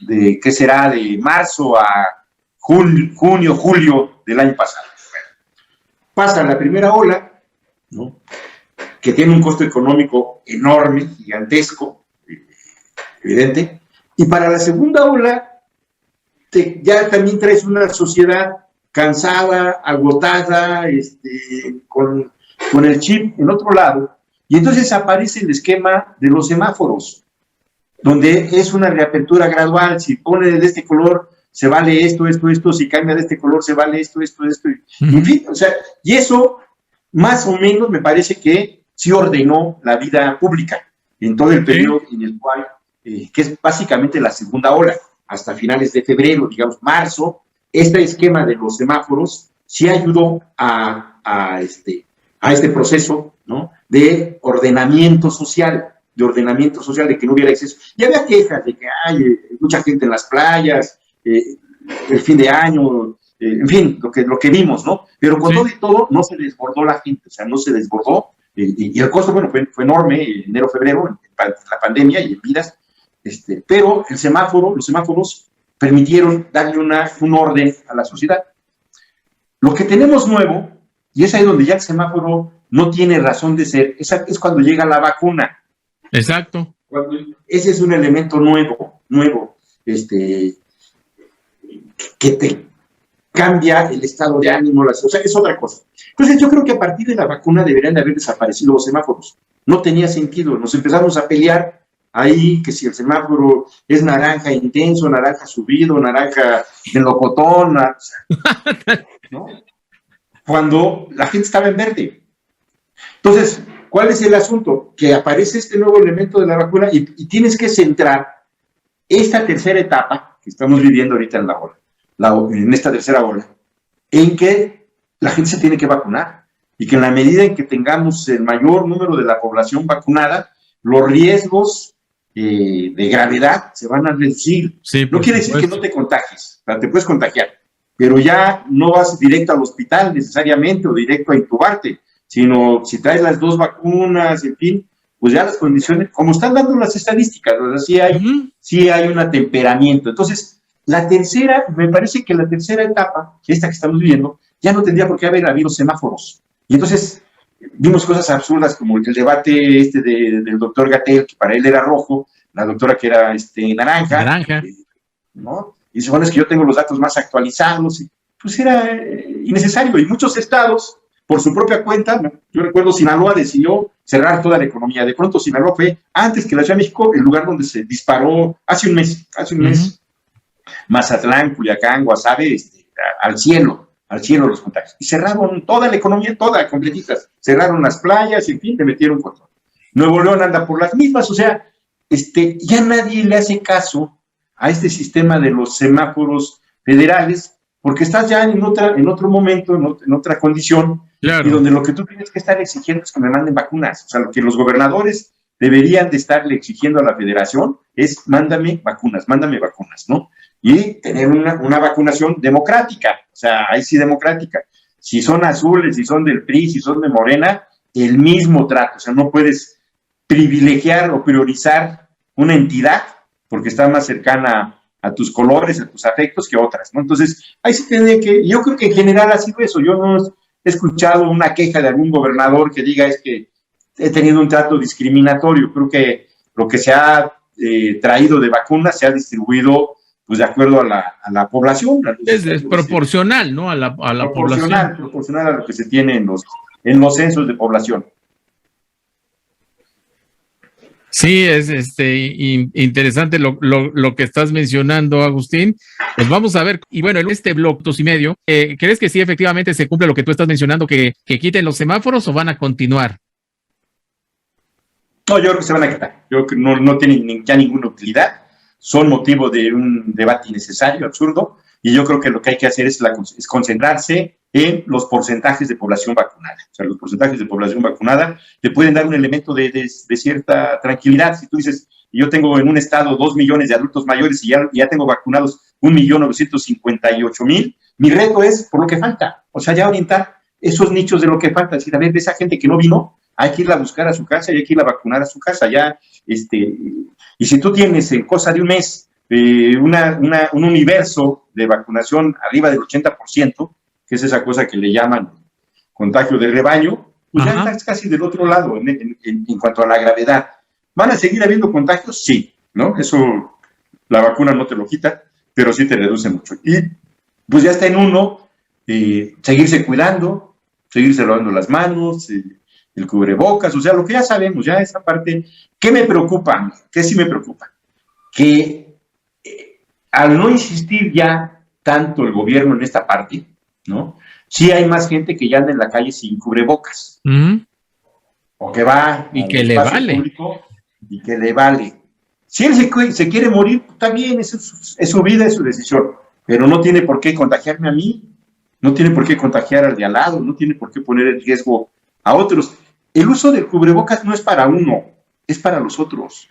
¿Qué será? De marzo a junio, julio del año pasado. Pasa la primera ola, ¿no? Que tiene un costo económico enorme, gigantesco, evidente, y para la segunda ola ya también traes una sociedad cansada, agotada, con el chip en otro lado, y entonces aparece el esquema de los semáforos, donde es una reapertura gradual. Si pone de este color, se vale esto, si cambia de este color, se vale esto, en fin, o sea, y eso más o menos me parece que sí ordenó la vida pública en todo el periodo en el cual, que es básicamente la segunda ola, hasta finales de febrero, digamos, marzo, este esquema de los semáforos sí ayudó a este proceso, ¿no? de ordenamiento social, de que no hubiera exceso. Y había quejas de que hay mucha gente en las playas, el fin de año, en fin, lo que vimos, ¿no? Pero con todo y todo no se desbordó la gente, o sea, no se desbordó, y el costo, bueno, fue enorme, enero, febrero, la pandemia y en vidas, pero los semáforos permitieron darle un orden a la sociedad. Lo que tenemos nuevo, y es ahí donde ya el semáforo no tiene razón de ser, es cuando llega la vacuna. Exacto. Ese es un elemento nuevo, que te cambia el estado de ánimo, o sea, es otra cosa. Entonces yo creo que a partir de la vacuna deberían de haber desaparecido los semáforos. No tenía sentido, nos empezamos a pelear ahí, que si el semáforo es naranja intenso, naranja subido, naranja melocotón, ¿no? Cuando la gente estaba en verde. Entonces, ¿cuál es el asunto? Que aparece este nuevo elemento de la vacuna y tienes que centrar esta tercera etapa que estamos viviendo ahorita en esta tercera ola, en que la gente se tiene que vacunar y que en la medida en que tengamos el mayor número de la población vacunada, los riesgos de gravedad se van a reducir. Sí, no quiere decir que no te contagies, te puedes contagiar, pero ya no vas directo al hospital necesariamente o directo a intubarte, sino si traes las 2 vacunas, en fin, pues ya las condiciones, como están dando las estadísticas, o sea, sí hay un atemperamiento. Entonces, me parece que la tercera etapa, esta que estamos viviendo, ya no tendría por qué haber habido semáforos. Y entonces vimos cosas absurdas como el debate del doctor Gatell, que para él era rojo, la doctora que era naranja. ¿No? Y dice, bueno, es que yo tengo los datos más actualizados. Y, pues era innecesario. Y muchos estados, por su propia cuenta, yo recuerdo Sinaloa decidió cerrar toda la economía. De pronto Sinaloa fue, antes que la Ciudad de México, el lugar donde se disparó hace un mes, Mazatlán, Culiacán, Guasave, al cielo los contagios. Y cerraron toda la economía, toda, completitas. Cerraron las playas, en fin, le metieron control. Nuevo León anda por las mismas, o sea, ya nadie le hace caso a este sistema de los semáforos federales, porque estás ya en otro momento, en otra condición, claro. Y donde lo que tú tienes que estar exigiendo es que me manden vacunas. O sea, lo que los gobernadores deberían de estarle exigiendo a la federación es mándame vacunas, ¿no? Y tener una vacunación democrática, o sea, ahí sí democrática. Si son azules, si son del PRI, si son de Morena, el mismo trato. O sea, no puedes privilegiar o priorizar una entidad porque está más cercana a tus colores, a tus afectos que otras, ¿no? Entonces, ahí sí tendría yo creo que en general ha sido eso. Yo no he escuchado una queja de algún gobernador que diga es que he tenido un trato discriminatorio. Creo que lo que se ha traído de vacunas se ha distribuido pues de acuerdo a la población. Es proporcional, ¿no? A la población. Proporcional a lo que se tiene en los censos de población. Sí, es interesante lo que estás mencionando, Agustín. Pues vamos a ver. Y bueno, en este bloque 2.5, ¿crees que sí efectivamente se cumple lo que tú estás mencionando, que quiten los semáforos o van a continuar? No, yo creo que se van a quitar. Yo creo que no tienen ya ninguna utilidad. Son motivo de un debate innecesario, absurdo, y yo creo que lo que hay que hacer es concentrarse en los porcentajes de población vacunada. O sea, los porcentajes de población vacunada te pueden dar un elemento de cierta tranquilidad. Si tú dices, yo tengo en un estado 2 millones de adultos mayores y ya tengo vacunados 1.958.000, mi reto es por lo que falta. O sea, ya orientar esos nichos de lo que falta. Es decir, a ver, de esa gente que no vino, hay que irla a buscar a su casa y hay que irla a vacunar a su casa. Ya, y si tú tienes en cosa de un mes un universo de vacunación arriba del 80%, que es esa cosa que le llaman contagio de rebaño, pues ya estás casi del otro lado en cuanto a la gravedad. ¿Van a seguir habiendo contagios? Sí, ¿no? Eso la vacuna no te lo quita, pero sí te reduce mucho. Y pues ya está en uno, seguirse cuidando, seguirse lavando las manos, el cubrebocas, o sea, lo que ya sabemos, ya esa parte. ¿Qué me preocupa? ¿Qué sí me preocupa? Que al no insistir ya tanto el gobierno en esta parte, ¿no? Sí hay más gente que ya anda en la calle sin cubrebocas. O que va y que le vale. Público, y que le vale. Si él se quiere morir, está bien, es su vida, es su decisión, pero no tiene por qué contagiarme a mí, no tiene por qué contagiar al de al lado, no tiene por qué poner en riesgo a otros. El uso del cubrebocas no es para uno, es para los otros.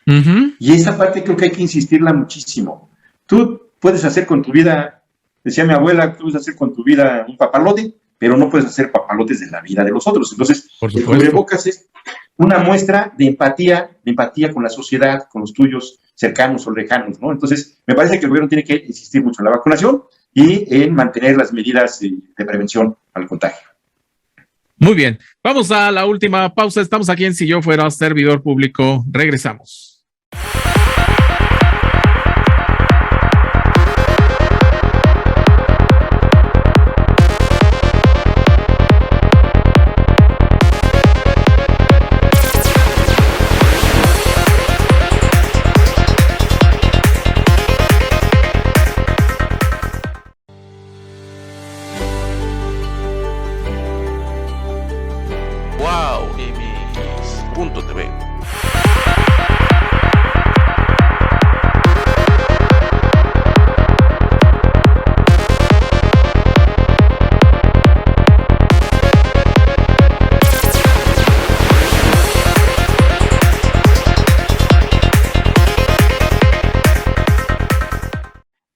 Y esa parte creo que hay que insistirla muchísimo. Tú puedes hacer con tu vida, decía mi abuela, tú puedes hacer con tu vida un papalote, pero no puedes hacer papalotes de la vida de los otros. Entonces, el cubrebocas es una muestra de empatía con la sociedad, con los tuyos cercanos o lejanos, ¿no? Entonces, me parece que el gobierno tiene que insistir mucho en la vacunación y en mantener las medidas de prevención al contagio. Muy bien, vamos a la última pausa. Estamos aquí en Si Yo Fuera Servidor Público. Regresamos. Wow, MX.tv.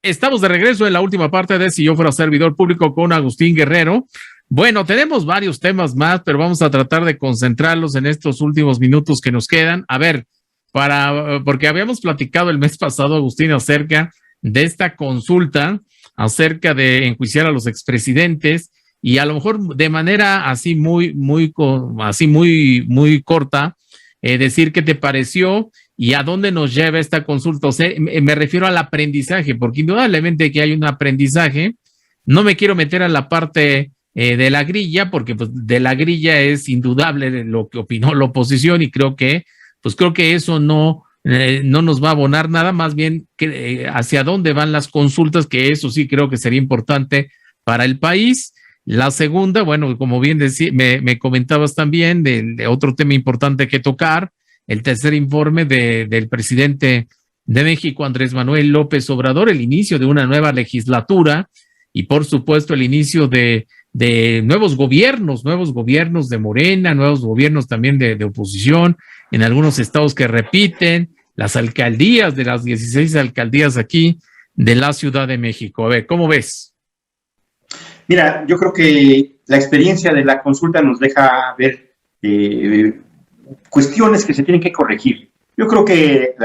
Estamos de regreso en la última parte de Si yo fuera servidor público con Agustín Guerrero. Bueno, tenemos varios temas más, pero vamos a tratar de concentrarlos en estos últimos minutos que nos quedan. A ver, porque habíamos platicado el mes pasado, Agustín, acerca de esta consulta, acerca de enjuiciar a los expresidentes, y a lo mejor de manera así muy corta, decir qué te pareció y a dónde nos lleva esta consulta. O sea, me refiero al aprendizaje, porque indudablemente que hay un aprendizaje. No me quiero meter a la parte de la grilla, porque pues, de la grilla es indudable lo que opinó la oposición, y creo que eso no nos va a abonar nada, más bien hacia dónde van las consultas, que eso sí creo que sería importante para el país. La segunda, bueno, como bien me comentabas también de otro tema importante que tocar, el tercer informe del presidente de México, Andrés Manuel López Obrador, el inicio de una nueva legislatura y por supuesto el inicio de nuevos gobiernos de Morena, nuevos gobiernos también de oposición, en algunos estados que repiten, las alcaldías de las 16 alcaldías aquí de la Ciudad de México. A ver, ¿cómo ves? Mira, yo creo que la experiencia de la consulta nos deja ver cuestiones que se tienen que corregir. Yo creo que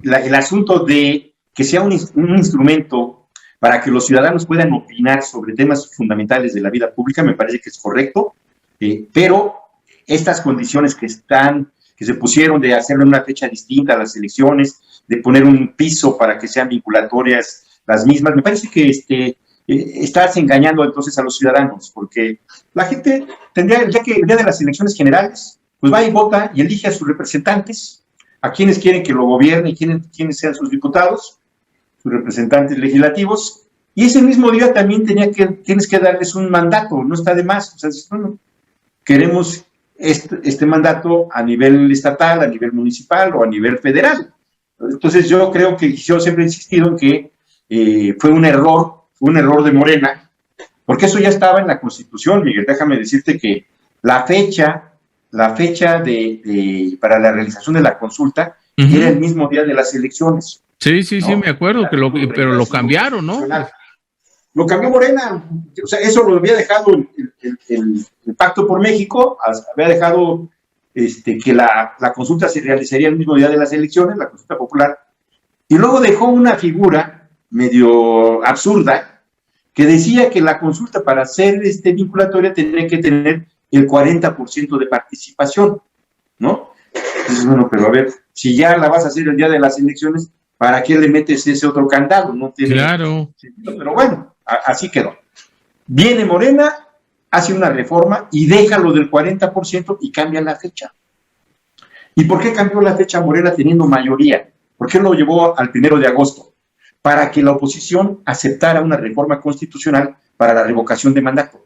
el asunto de que sea un instrumento para que los ciudadanos puedan opinar sobre temas fundamentales de la vida pública me parece que es correcto, pero estas condiciones que se pusieron de hacerlo en una fecha distinta a las elecciones, de poner un piso para que sean vinculatorias las mismas, me parece que estás engañando entonces a los ciudadanos, porque la gente tendría, el día de las elecciones generales, pues va y vota y elige a sus representantes, a quienes quieren que lo gobierne y quienes sean sus diputados, sus representantes legislativos, y ese mismo día también tienes que darles un mandato, no está de más. O sea, bueno, queremos este mandato a nivel estatal, a nivel municipal o a nivel federal. Entonces yo creo que yo siempre he insistido en que fue un error de Morena, porque eso ya estaba en la Constitución, Miguel. Déjame decirte que la fecha para la realización de la consulta era el mismo día de las elecciones. Sí, me acuerdo, pero lo cambiaron, ¿no? Lo cambió Morena. O sea, eso lo había dejado el Pacto por México, había dejado que la consulta se realizaría el mismo día de las elecciones, la consulta popular, y luego dejó una figura medio absurda que decía que la consulta para ser vinculatoria tendría que tener el 40% de participación, ¿no? Entonces, bueno, pero a ver, si ya la vas a hacer el día de las elecciones, ¿para qué le metes ese otro candado? No tiene sentido, pero bueno, así quedó. Viene Morena, hace una reforma y deja lo del 40% y cambia la fecha. ¿Y por qué cambió la fecha Morena teniendo mayoría? ¿Por qué lo llevó al 1 de agosto? Para que la oposición aceptara una reforma constitucional para la revocación de mandato.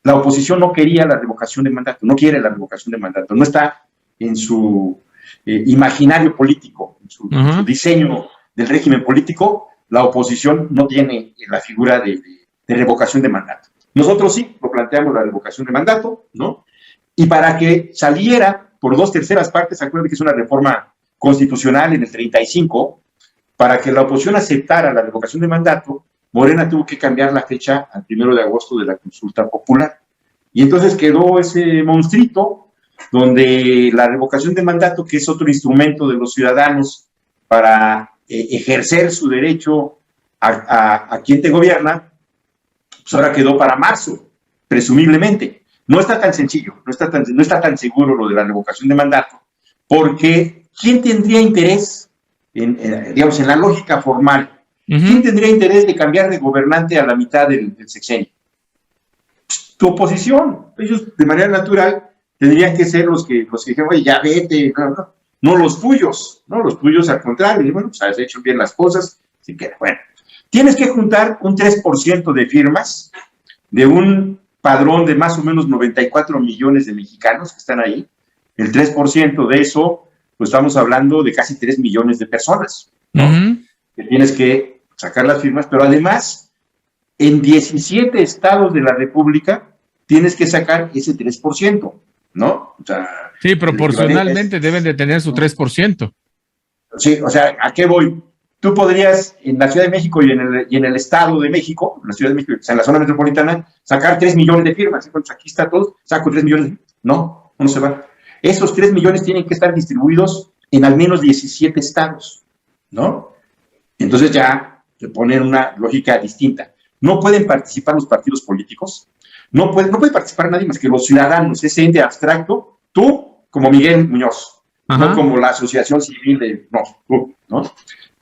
La oposición no quería la revocación de mandato, no quiere la revocación de mandato, no está en su imaginario político, en su diseño del régimen político. La oposición no tiene la figura de revocación de mandato. Nosotros sí, lo planteamos la revocación de mandato, ¿no? Y para que saliera por 2/3 partes, acuérdense que es una reforma constitucional en el 35, para que la oposición aceptara la revocación de mandato, Morena tuvo que cambiar la fecha al 1 de agosto de la consulta popular. Y entonces quedó ese monstruito donde la revocación de mandato, que es otro instrumento de los ciudadanos para ejercer su derecho a quien te gobierna, pues ahora quedó para marzo, presumiblemente. No está tan sencillo, no está tan seguro lo de la revocación de mandato, porque ¿quién tendría interés, digamos, en la lógica formal, quién tendría interés de cambiar de gobernante a la mitad del sexenio? Pues, tu oposición. Ellos, de manera natural, tendrían que ser los que dijeron, oye, ya vete, no los tuyos, al contrario, y bueno, pues has hecho bien las cosas, así que, bueno, tienes que juntar un 3% de firmas de un padrón de más o menos 94 millones de mexicanos que están ahí. El 3% de eso, pues estamos hablando de casi 3 millones de personas, ¿no? Que tienes que sacar las firmas, pero además, en 17 estados de la República, tienes que sacar ese 3%, ¿no? O sea, sí, proporcionalmente deben de tener su 3%. Sí, o sea, ¿a qué voy? tú podrías en la Ciudad de México y en el Estado de México, en la Ciudad de México, o sea, en la zona metropolitana, sacar 3 millones de firmas. Entonces, aquí está todo, saco 3 millones. No se va. Esos 3 millones tienen que estar distribuidos en al menos 17 estados, ¿no? Entonces ya se pone una lógica distinta. No pueden participar los partidos políticos, no puede participar nadie más que los ciudadanos, ese ente abstracto, tú como Miguel Muñoz, no como la asociación civil de, tú, ¿no?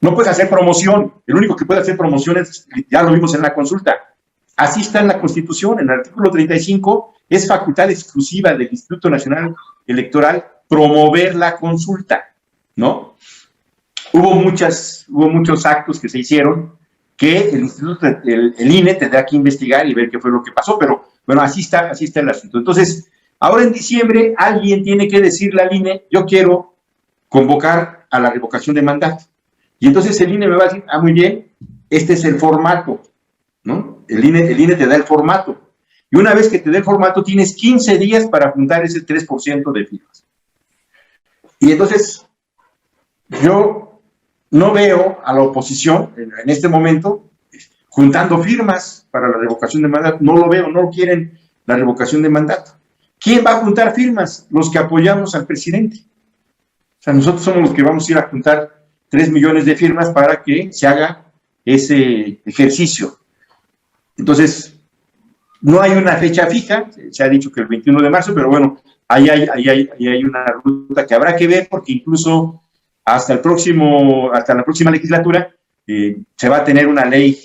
No puedes hacer promoción, el único que puede hacer promoción es, ya lo vimos en la consulta, así está en la Constitución, en el artículo 35, es facultad exclusiva del Instituto Nacional Electoral promover la consulta, ¿no? Hubo muchos actos que se hicieron que el INE tendrá que investigar y ver qué fue lo que pasó, pero bueno, así está el asunto. Entonces, ahora en diciembre alguien tiene que decirle al INE, yo quiero convocar a la revocación de mandato. Y entonces el INE me va a decir, muy bien, este es el formato, ¿no? El INE te da el formato. Y una vez que te dé el formato, tienes 15 días para juntar ese 3% de firmas. Y entonces, yo no veo a la oposición en este momento juntando firmas para la revocación de mandato. No lo veo, no quieren la revocación de mandato. ¿Quién va a juntar firmas? Los que apoyamos al presidente. O sea, nosotros somos los que vamos a ir a juntar 3 millones de firmas para que se haga ese ejercicio. Entonces, no hay una fecha fija, se ha dicho que el 21 de marzo, pero bueno, ahí hay una ruta que habrá que ver, porque incluso hasta la próxima legislatura se va a tener una ley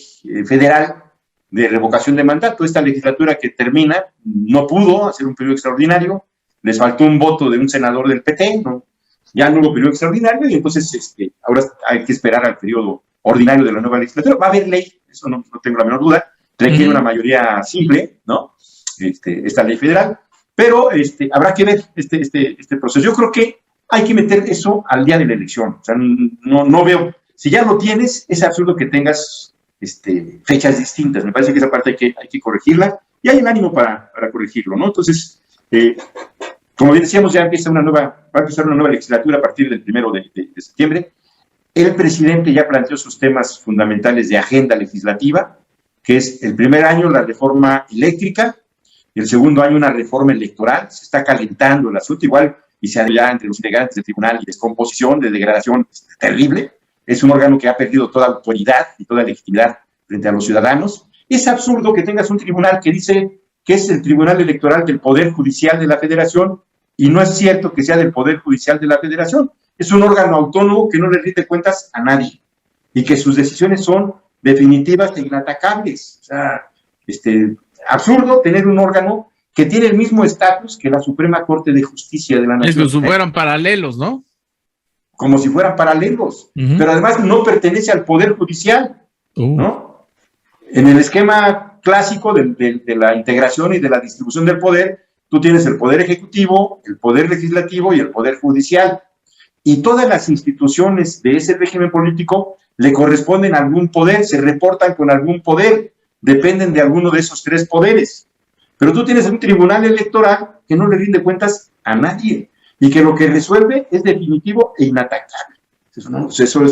federal de revocación de mandato. Esta legislatura que termina no pudo hacer un periodo extraordinario, les faltó un voto de un senador del PT, ya no hubo periodo extraordinario, y entonces ahora hay que esperar al periodo ordinario de la nueva legislatura. Va a haber ley, eso no tengo la menor duda, requiere una mayoría simple, ¿no? Esta ley federal, pero habrá que ver este proceso. Yo creo que hay que meter eso al día de la elección. O sea, no veo, si ya lo tienes, es absurdo que tengas fechas distintas. Me parece que esa parte hay que corregirla, y hay un ánimo para corregirlo, ¿no? Entonces, como bien decíamos, va a empezar una nueva legislatura a partir del 1 de septiembre. El presidente ya planteó sus temas fundamentales de agenda legislativa, que es el primer año la reforma eléctrica, el segundo año una reforma electoral. Se está calentando el asunto, igual, y se ha ya entre los integrantes del tribunal y descomposición, de degradación terrible. Es un órgano que ha perdido toda autoridad y toda legitimidad frente a los ciudadanos. Es absurdo que tengas un tribunal que dice que es el Tribunal Electoral del Poder Judicial de la Federación, y no es cierto que sea del Poder Judicial de la Federación. Es un órgano autónomo que no le rinde cuentas a nadie, y que sus decisiones son definitivas e inatacables. O sea, absurdo tener un órgano que tiene el mismo estatus que la Suprema Corte de Justicia de la Nación. Es como si fueran paralelos, ¿no? Como si fueran paralelos, pero además no pertenece al Poder Judicial, ¿no? En el esquema clásico de la integración y de la distribución del poder, tú tienes el Poder Ejecutivo, el Poder Legislativo y el Poder Judicial, y todas las instituciones de ese régimen político le corresponden a algún poder, se reportan con algún poder, dependen de alguno de esos 3 poderes. Pero tú tienes un tribunal electoral que no le rinde cuentas a nadie, y que lo que resuelve es definitivo e inatacable. Eso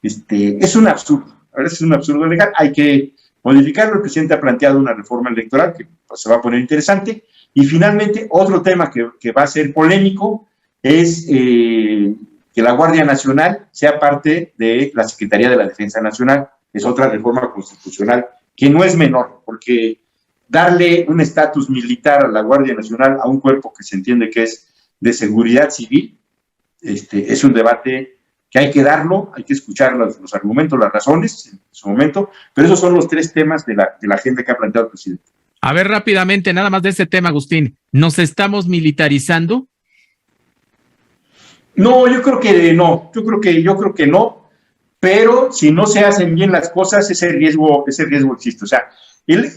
es un absurdo. A ver, es un absurdo legal. Hay que modificarlo. El presidente ha planteado una reforma electoral que se va a poner interesante. Y finalmente, otro tema que va a ser polémico es que la Guardia Nacional sea parte de la Secretaría de la Defensa Nacional. Es otra reforma constitucional que no es menor, porque darle un estatus militar a la Guardia Nacional, a un cuerpo que se entiende que es de seguridad civil, es un debate que hay que darlo, hay que escuchar los argumentos, las razones en su momento, pero esos son los 3 temas de la agenda que ha planteado el presidente. A ver, rápidamente, nada más de este tema, Agustín, ¿nos estamos militarizando? No, yo creo que no, pero si no se hacen bien las cosas, ese riesgo existe. O sea,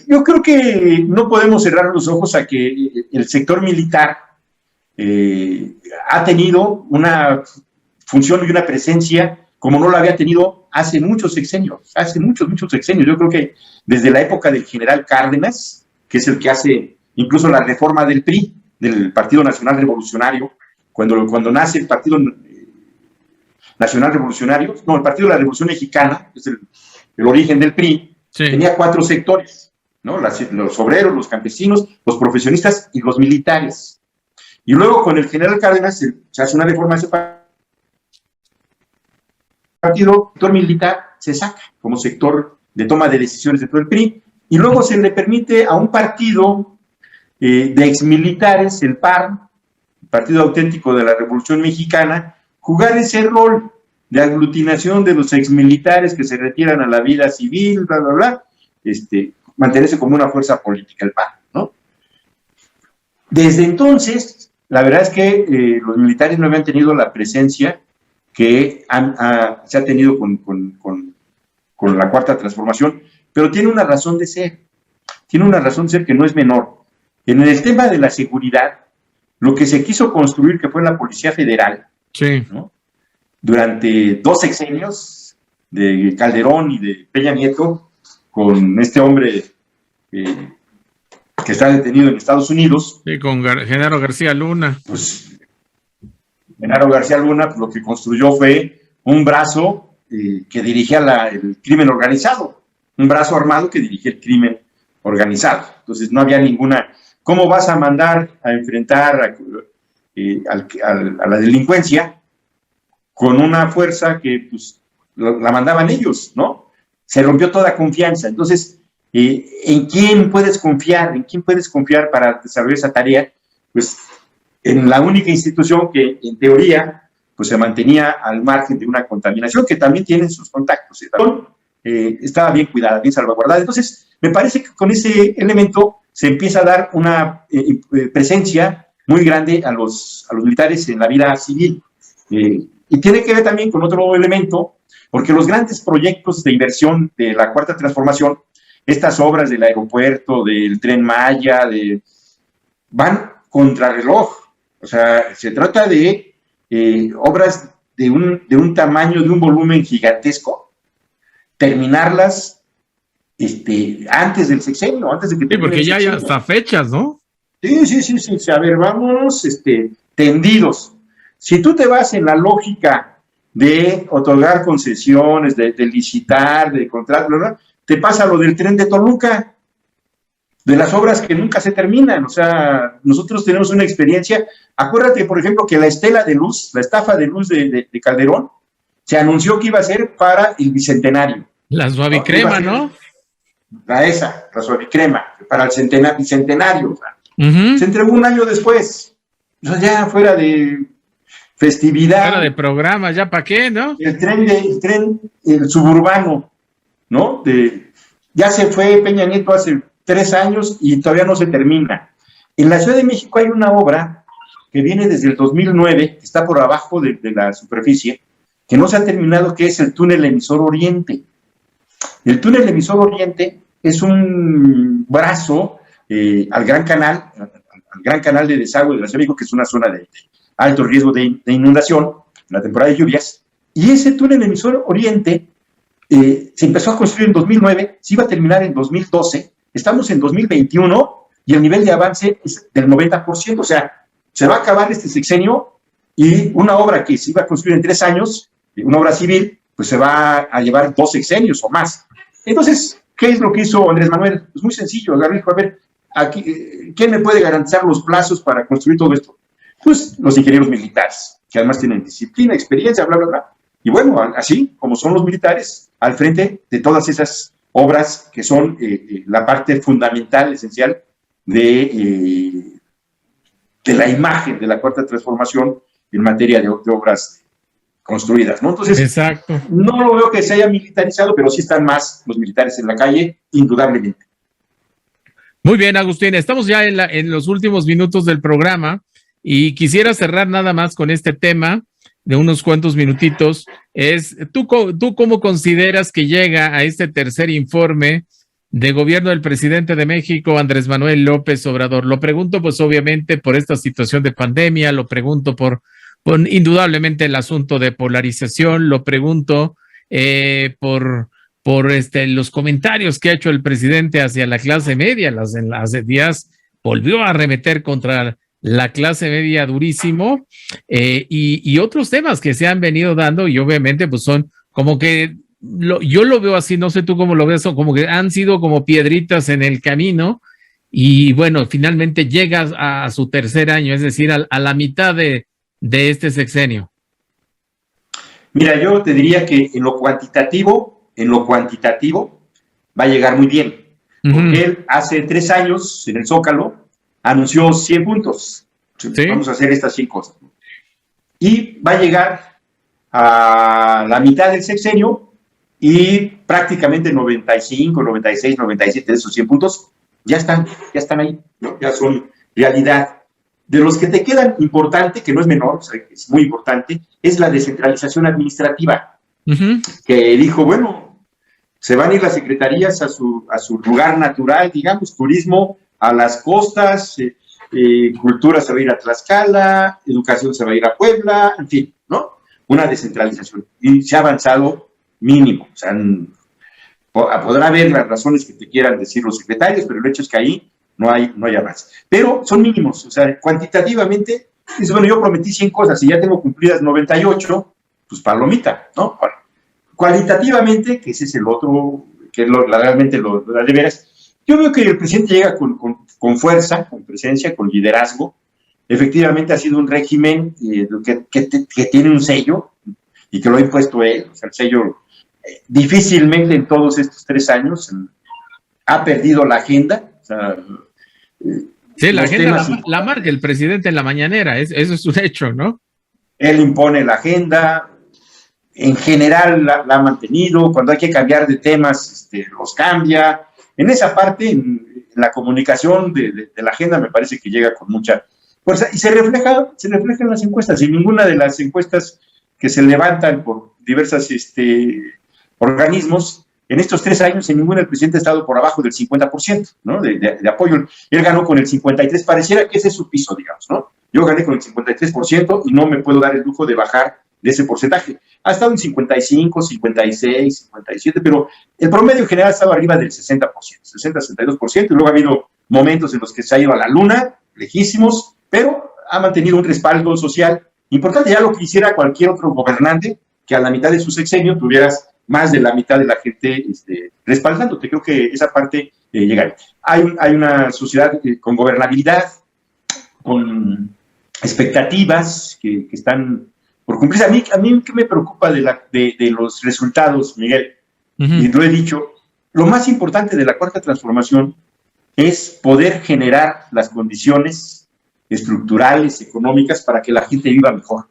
yo creo que no podemos cerrar los ojos a que el sector militar ha tenido una función y una presencia como no la había tenido hace muchos sexenios. Yo creo que desde la época del general Cárdenas, que es el que hace incluso la reforma del PRI, del Partido Nacional Revolucionario, cuando nace el partido, Nacional Revolucionario, no, el Partido de la Revolución Mexicana, que es el origen del PRI, Sí. tenía 4 sectores, ¿no? Los obreros, los campesinos, los profesionistas y los militares. Y luego con el general Cárdenas se hace una reforma de ese partido, el sector militar se saca como sector de toma de decisiones dentro del PRI, y luego se le permite a un partido de exmilitares, el PAR, el Partido Auténtico de la Revolución Mexicana, jugar ese rol de aglutinación de los exmilitares que se retiran a la vida civil, bla, bla, bla, mantenerse como una fuerza política, el PAN, ¿no? Desde entonces, la verdad es que los militares no habían tenido la presencia que se ha tenido con la Cuarta Transformación, pero tiene una razón de ser que no es menor. En el tema de la seguridad, lo que se quiso construir, que fue la Policía Federal, Sí. ¿no? Durante 2 sexenios de Calderón y de Peña Nieto, con este hombre que está detenido en Estados Unidos. Sí, con Genaro García Luna. Pues Genaro García Luna, pues, lo que construyó fue un brazo que dirigía el crimen organizado, un brazo armado que dirigía el crimen organizado. Entonces no había ninguna... ¿Cómo vas a mandar a enfrentar a la delincuencia con una fuerza que pues, la mandaban ellos, ¿no? Se rompió toda confianza. Entonces, ¿en quién puedes confiar? ¿En quién puedes confiar para desarrollar esa tarea? Pues en la única institución que, en teoría, pues se mantenía al margen de una contaminación, que también tienen sus contactos. Estaba bien cuidada, bien salvaguardada. Entonces, me parece que con ese elemento se empieza a dar una presencia muy grande a los militares en la vida civil. Y tiene que ver también con otro elemento, porque los grandes proyectos de inversión de la Cuarta Transformación, estas obras del aeropuerto, del Tren Maya, van contrarreloj. O sea, se trata de obras de un tamaño, de un volumen gigantesco, terminarlas antes del sexenio, antes de que... Sí, porque ya hay hasta fechas, ¿no? Sí. A ver, vámonos tendidos. Si tú te vas en la lógica de otorgar concesiones, de licitar, de contrato, ¿verdad? Te pasa lo del tren de Toluca, de las obras que nunca se terminan. O sea, nosotros tenemos una experiencia. Acuérdate, por ejemplo, que la estela de luz, la estafa de luz de Calderón, se anunció que iba a ser para el Bicentenario. La suavicrema, ¿no? La suavicrema, para el Bicentenario. O sea, Uh-huh. se entregó un año después. O sea, ya fuera de festividad. Fuera de programa, ¿ya para qué, no? El suburbano, ¿no? Ya se fue Peña Nieto hace 3 años y todavía no se termina. En la Ciudad de México hay una obra que viene desde el 2009, que está por abajo de la superficie, que no se ha terminado, que es el túnel emisor Oriente. El túnel emisor Oriente es un brazo al Gran Canal de desagüe de la Ciudad de México, que es una zona de alto riesgo de inundación en la temporada de lluvias, y ese túnel emisor Oriente se empezó a construir en 2009, se iba a terminar en 2012, estamos en 2021 y el nivel de avance es del 90%, o sea, se va a acabar este sexenio y una obra que se iba a construir en 3 años, una obra civil, pues se va a llevar 2 sexenios o más. Entonces, ¿qué es lo que hizo Andrés Manuel? Pues muy sencillo, agarró y dijo, a ver, aquí, ¿quién me puede garantizar los plazos para construir todo esto? Pues los ingenieros militares, que además tienen disciplina, experiencia, bla, bla, bla. Y bueno, así como son los militares, al frente de todas esas obras que son la parte fundamental, esencial de la imagen de la Cuarta Transformación en materia de obras construidas, ¿no? Entonces, exacto, no lo veo que se haya militarizado, pero sí están más los militares en la calle, indudablemente. Muy bien, Agustín, estamos ya en los últimos minutos del programa y quisiera cerrar nada más con este tema de unos cuantos minutitos. ¿Tú cómo consideras que llega a este tercer informe de gobierno del presidente de México, Andrés Manuel López Obrador? Lo pregunto pues obviamente por esta situación de pandemia, lo pregunto por indudablemente el asunto de polarización, lo pregunto por los comentarios que ha hecho el presidente hacia la clase media. Hace días volvió a arremeter contra la clase media durísimo, y otros temas que se han venido dando y obviamente pues son como que, yo lo veo así, no sé tú cómo lo ves, son como que han sido como piedritas en el camino y bueno, finalmente llegas a su tercer año, es decir, a la mitad de este sexenio. Mira, yo te diría que en lo cuantitativo va a llegar muy bien. Porque él hace 3 años, en el Zócalo, anunció 100 puntos. ¿Sí? Vamos a hacer estas 100 cosas. Y va a llegar a la mitad del sexenio y prácticamente 95, 96, 97 de esos 100 puntos ya están ahí, ¿no? Ya son realidad. De los que te quedan importante, que no es menor, o sea, es muy importante, es la descentralización administrativa, que dijo, bueno, se van a ir las secretarías a su lugar natural, digamos, turismo a las costas, cultura se va a ir a Tlaxcala, educación se va a ir a Puebla, en fin, ¿no? Una descentralización. Y se ha avanzado mínimo. O sea, podrá haber las razones que te quieran decir los secretarios, pero el hecho es que ahí no hay avance. Pero son mínimos, o sea, cuantitativamente, dice, bueno, yo prometí 100 cosas y ya tengo cumplidas 98, pues palomita, ¿no? Bueno, cualitativamente, que ese es el otro, que es realmente lo de veras, yo veo que el presidente llega con fuerza, con presencia, con liderazgo. Efectivamente ha sido un régimen que tiene un sello y que lo ha impuesto él, o sea, el sello difícilmente en todos estos 3 años ha perdido la agenda, o sea, sí, la agenda la marca el presidente en la mañanera, eso es un hecho, ¿no? Él impone la agenda, en general la ha mantenido, cuando hay que cambiar de temas, los cambia. En esa parte, en la comunicación de la agenda, me parece que llega con mucha fuerza y se refleja en las encuestas. En ninguna de las encuestas que se levantan por diversos organismos, en estos 3 años, en ninguna el presidente ha estado por abajo del 50%, ¿no? de apoyo. Él ganó con el 53%, pareciera que ese es su piso, digamos, ¿no? Yo gané con el 53% y no me puedo dar el lujo de bajar de ese porcentaje. Ha estado en 55, 56, 57, pero el promedio en general ha estado arriba del 60%, 60-62%, y luego ha habido momentos en los que se ha ido a la luna, lejísimos, pero ha mantenido un respaldo social importante. Ya lo que hiciera cualquier otro gobernante, que a la mitad de su sexenio tuvieras más de la mitad de la gente respaldándote. Creo que esa parte llegará. Hay una sociedad con gobernabilidad, con expectativas que están por cumplirse. A mí ¿qué me preocupa de los resultados, Miguel? Y lo he dicho, lo más importante de la Cuarta Transformación es poder generar las condiciones estructurales, económicas, para que la gente viva mejor,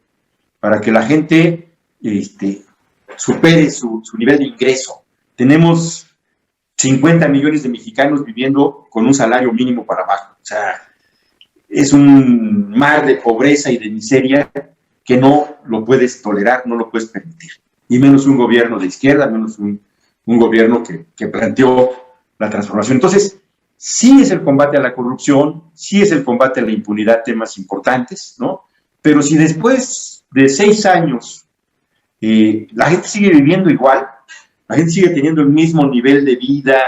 para que la gente supere su nivel de ingreso. Tenemos 50 millones de mexicanos viviendo con un salario mínimo para abajo. O sea, es un mar de pobreza y de miseria que no lo puedes tolerar, no lo puedes permitir. Y menos un gobierno de izquierda, menos un gobierno que planteó la transformación. Entonces, sí es el combate a la corrupción, sí es el combate a la impunidad, temas importantes, ¿no? Pero si después de 6 años la gente sigue viviendo igual, la gente sigue teniendo el mismo nivel de vida,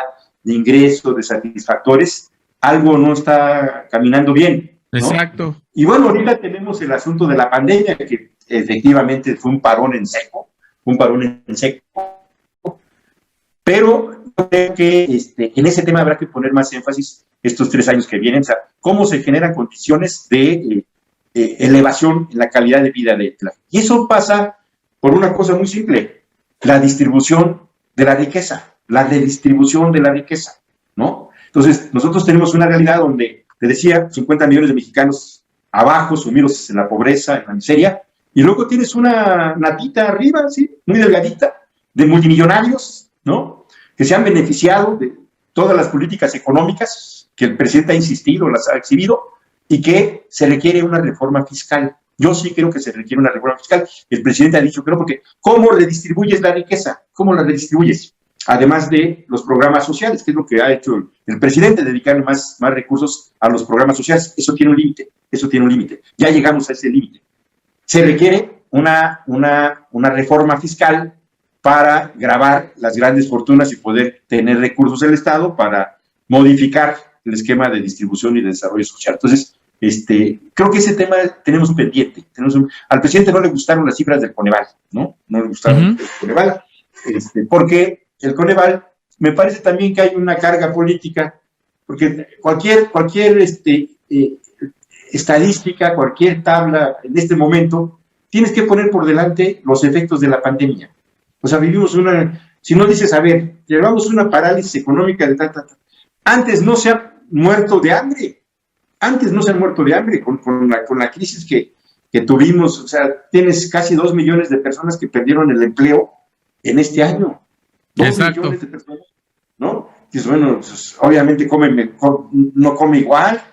de ingresos, de satisfactores, algo no está caminando bien, ¿no? Exacto. Y bueno, ahorita tenemos el asunto de la pandemia, que efectivamente fue un parón en seco, pero creo que en ese tema habrá que poner más énfasis estos 3 años que vienen, o sea, cómo se generan condiciones de elevación en la calidad de vida de la gente. Y eso pasa por una cosa muy simple, la distribución de la riqueza, la redistribución de la riqueza, ¿no? Entonces, nosotros tenemos una realidad donde, te decía, 50 millones de mexicanos abajo, sumidos en la pobreza, en la miseria, y luego tienes una natita arriba, ¿sí? Muy delgadita, de multimillonarios, ¿no? Que se han beneficiado de todas las políticas económicas que el presidente ha insistido, las ha exhibido, y que se requiere una reforma fiscal. Yo sí creo que se requiere una reforma fiscal. El presidente ha dicho que no, porque ¿cómo redistribuyes la riqueza? ¿Cómo la redistribuyes? Además de los programas sociales, que es lo que ha hecho el presidente, dedicarle más recursos a los programas sociales. Eso tiene un límite, Ya llegamos a ese límite. Se requiere una reforma fiscal para gravar las grandes fortunas y poder tener recursos del Estado para modificar el esquema de distribución y de desarrollo social. Entonces, Creo que ese tema tenemos un pendiente. Al presidente no le gustaron las cifras del Coneval, ¿no? No le gustaron el Coneval, porque el Coneval me parece también que hay una carga política, porque cualquier estadística, cualquier tabla en este momento, tienes que poner por delante los efectos de la pandemia. O sea, si no dices, a ver, llevamos una parálisis económica de antes no se ha muerto de hambre, con la crisis que tuvimos. O sea, tienes casi 2 millones de personas que perdieron el empleo en este año. 2 millones de personas, ¿no? Dices, bueno, pues, obviamente no come igual,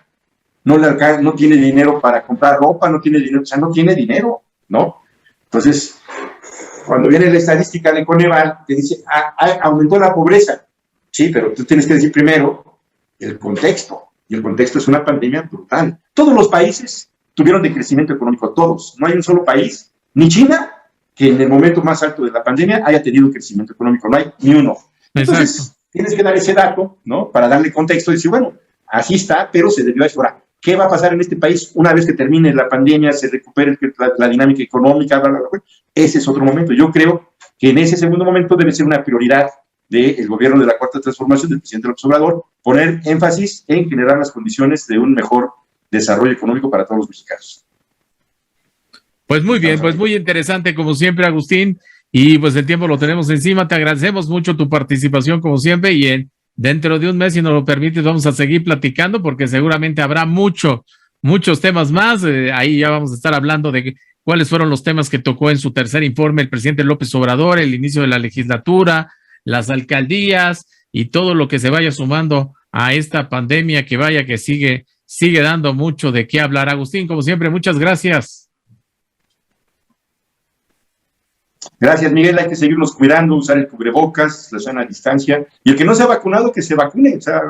no tiene dinero para comprar ropa, no tiene dinero, ¿no? Entonces, cuando viene la estadística de Coneval, te dice, aumentó la pobreza. Sí, pero tú tienes que decir primero el contexto, y el contexto es una pandemia brutal. Todos los países tuvieron decrecimiento económico, todos. No hay un solo país, ni China, que en el momento más alto de la pandemia haya tenido un crecimiento económico, no hay ni uno. Entonces, tienes que dar ese dato, ¿no? Para darle contexto y decir, bueno, así está, pero se debió a eso. Ahora, ¿qué va a pasar en este país una vez que termine la pandemia, se recupere la dinámica económica? Bla, bla, bla? Ese es otro momento. Yo creo que en ese segundo momento debe ser una prioridad del gobierno de la Cuarta Transformación, del presidente López Obrador, poner énfasis en generar las condiciones de un mejor desarrollo económico para todos los mexicanos. Pues muy bien, pues muy interesante como siempre, Agustín, y pues el tiempo lo tenemos encima. Te agradecemos mucho tu participación como siempre, y dentro de un mes, si nos lo permites, vamos a seguir platicando porque seguramente habrá muchos temas más. Ahí ya vamos a estar hablando de cuáles fueron los temas que tocó en su tercer informe el presidente López Obrador, el inicio de la legislatura, las alcaldías y todo lo que se vaya sumando a esta pandemia que sigue dando mucho de qué hablar. Agustín, como siempre, muchas gracias. Gracias, Miguel. Hay que seguirnos cuidando, usar el cubrebocas, la sana distancia, y el que no se ha vacunado, que se vacune, o sea,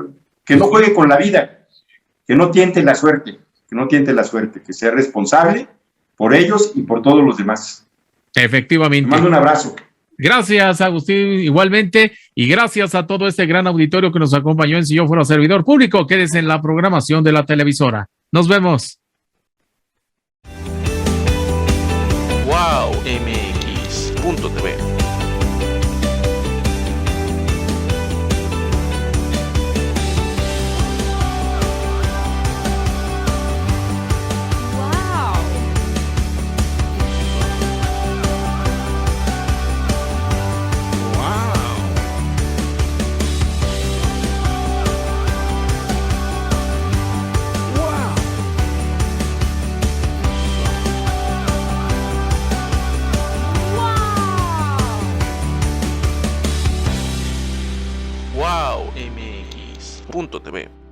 que no juegue con la vida, que no tiente la suerte, que sea responsable por ellos y por todos los demás. Efectivamente. Te mando un abrazo. Gracias, Agustín, igualmente, y gracias a todo este gran auditorio que nos acompañó en Si Yo Fuera Servidor Público. Quédese en la programación de la televisora. Nos vemos. Wow MX.tv. Wow MX.tv.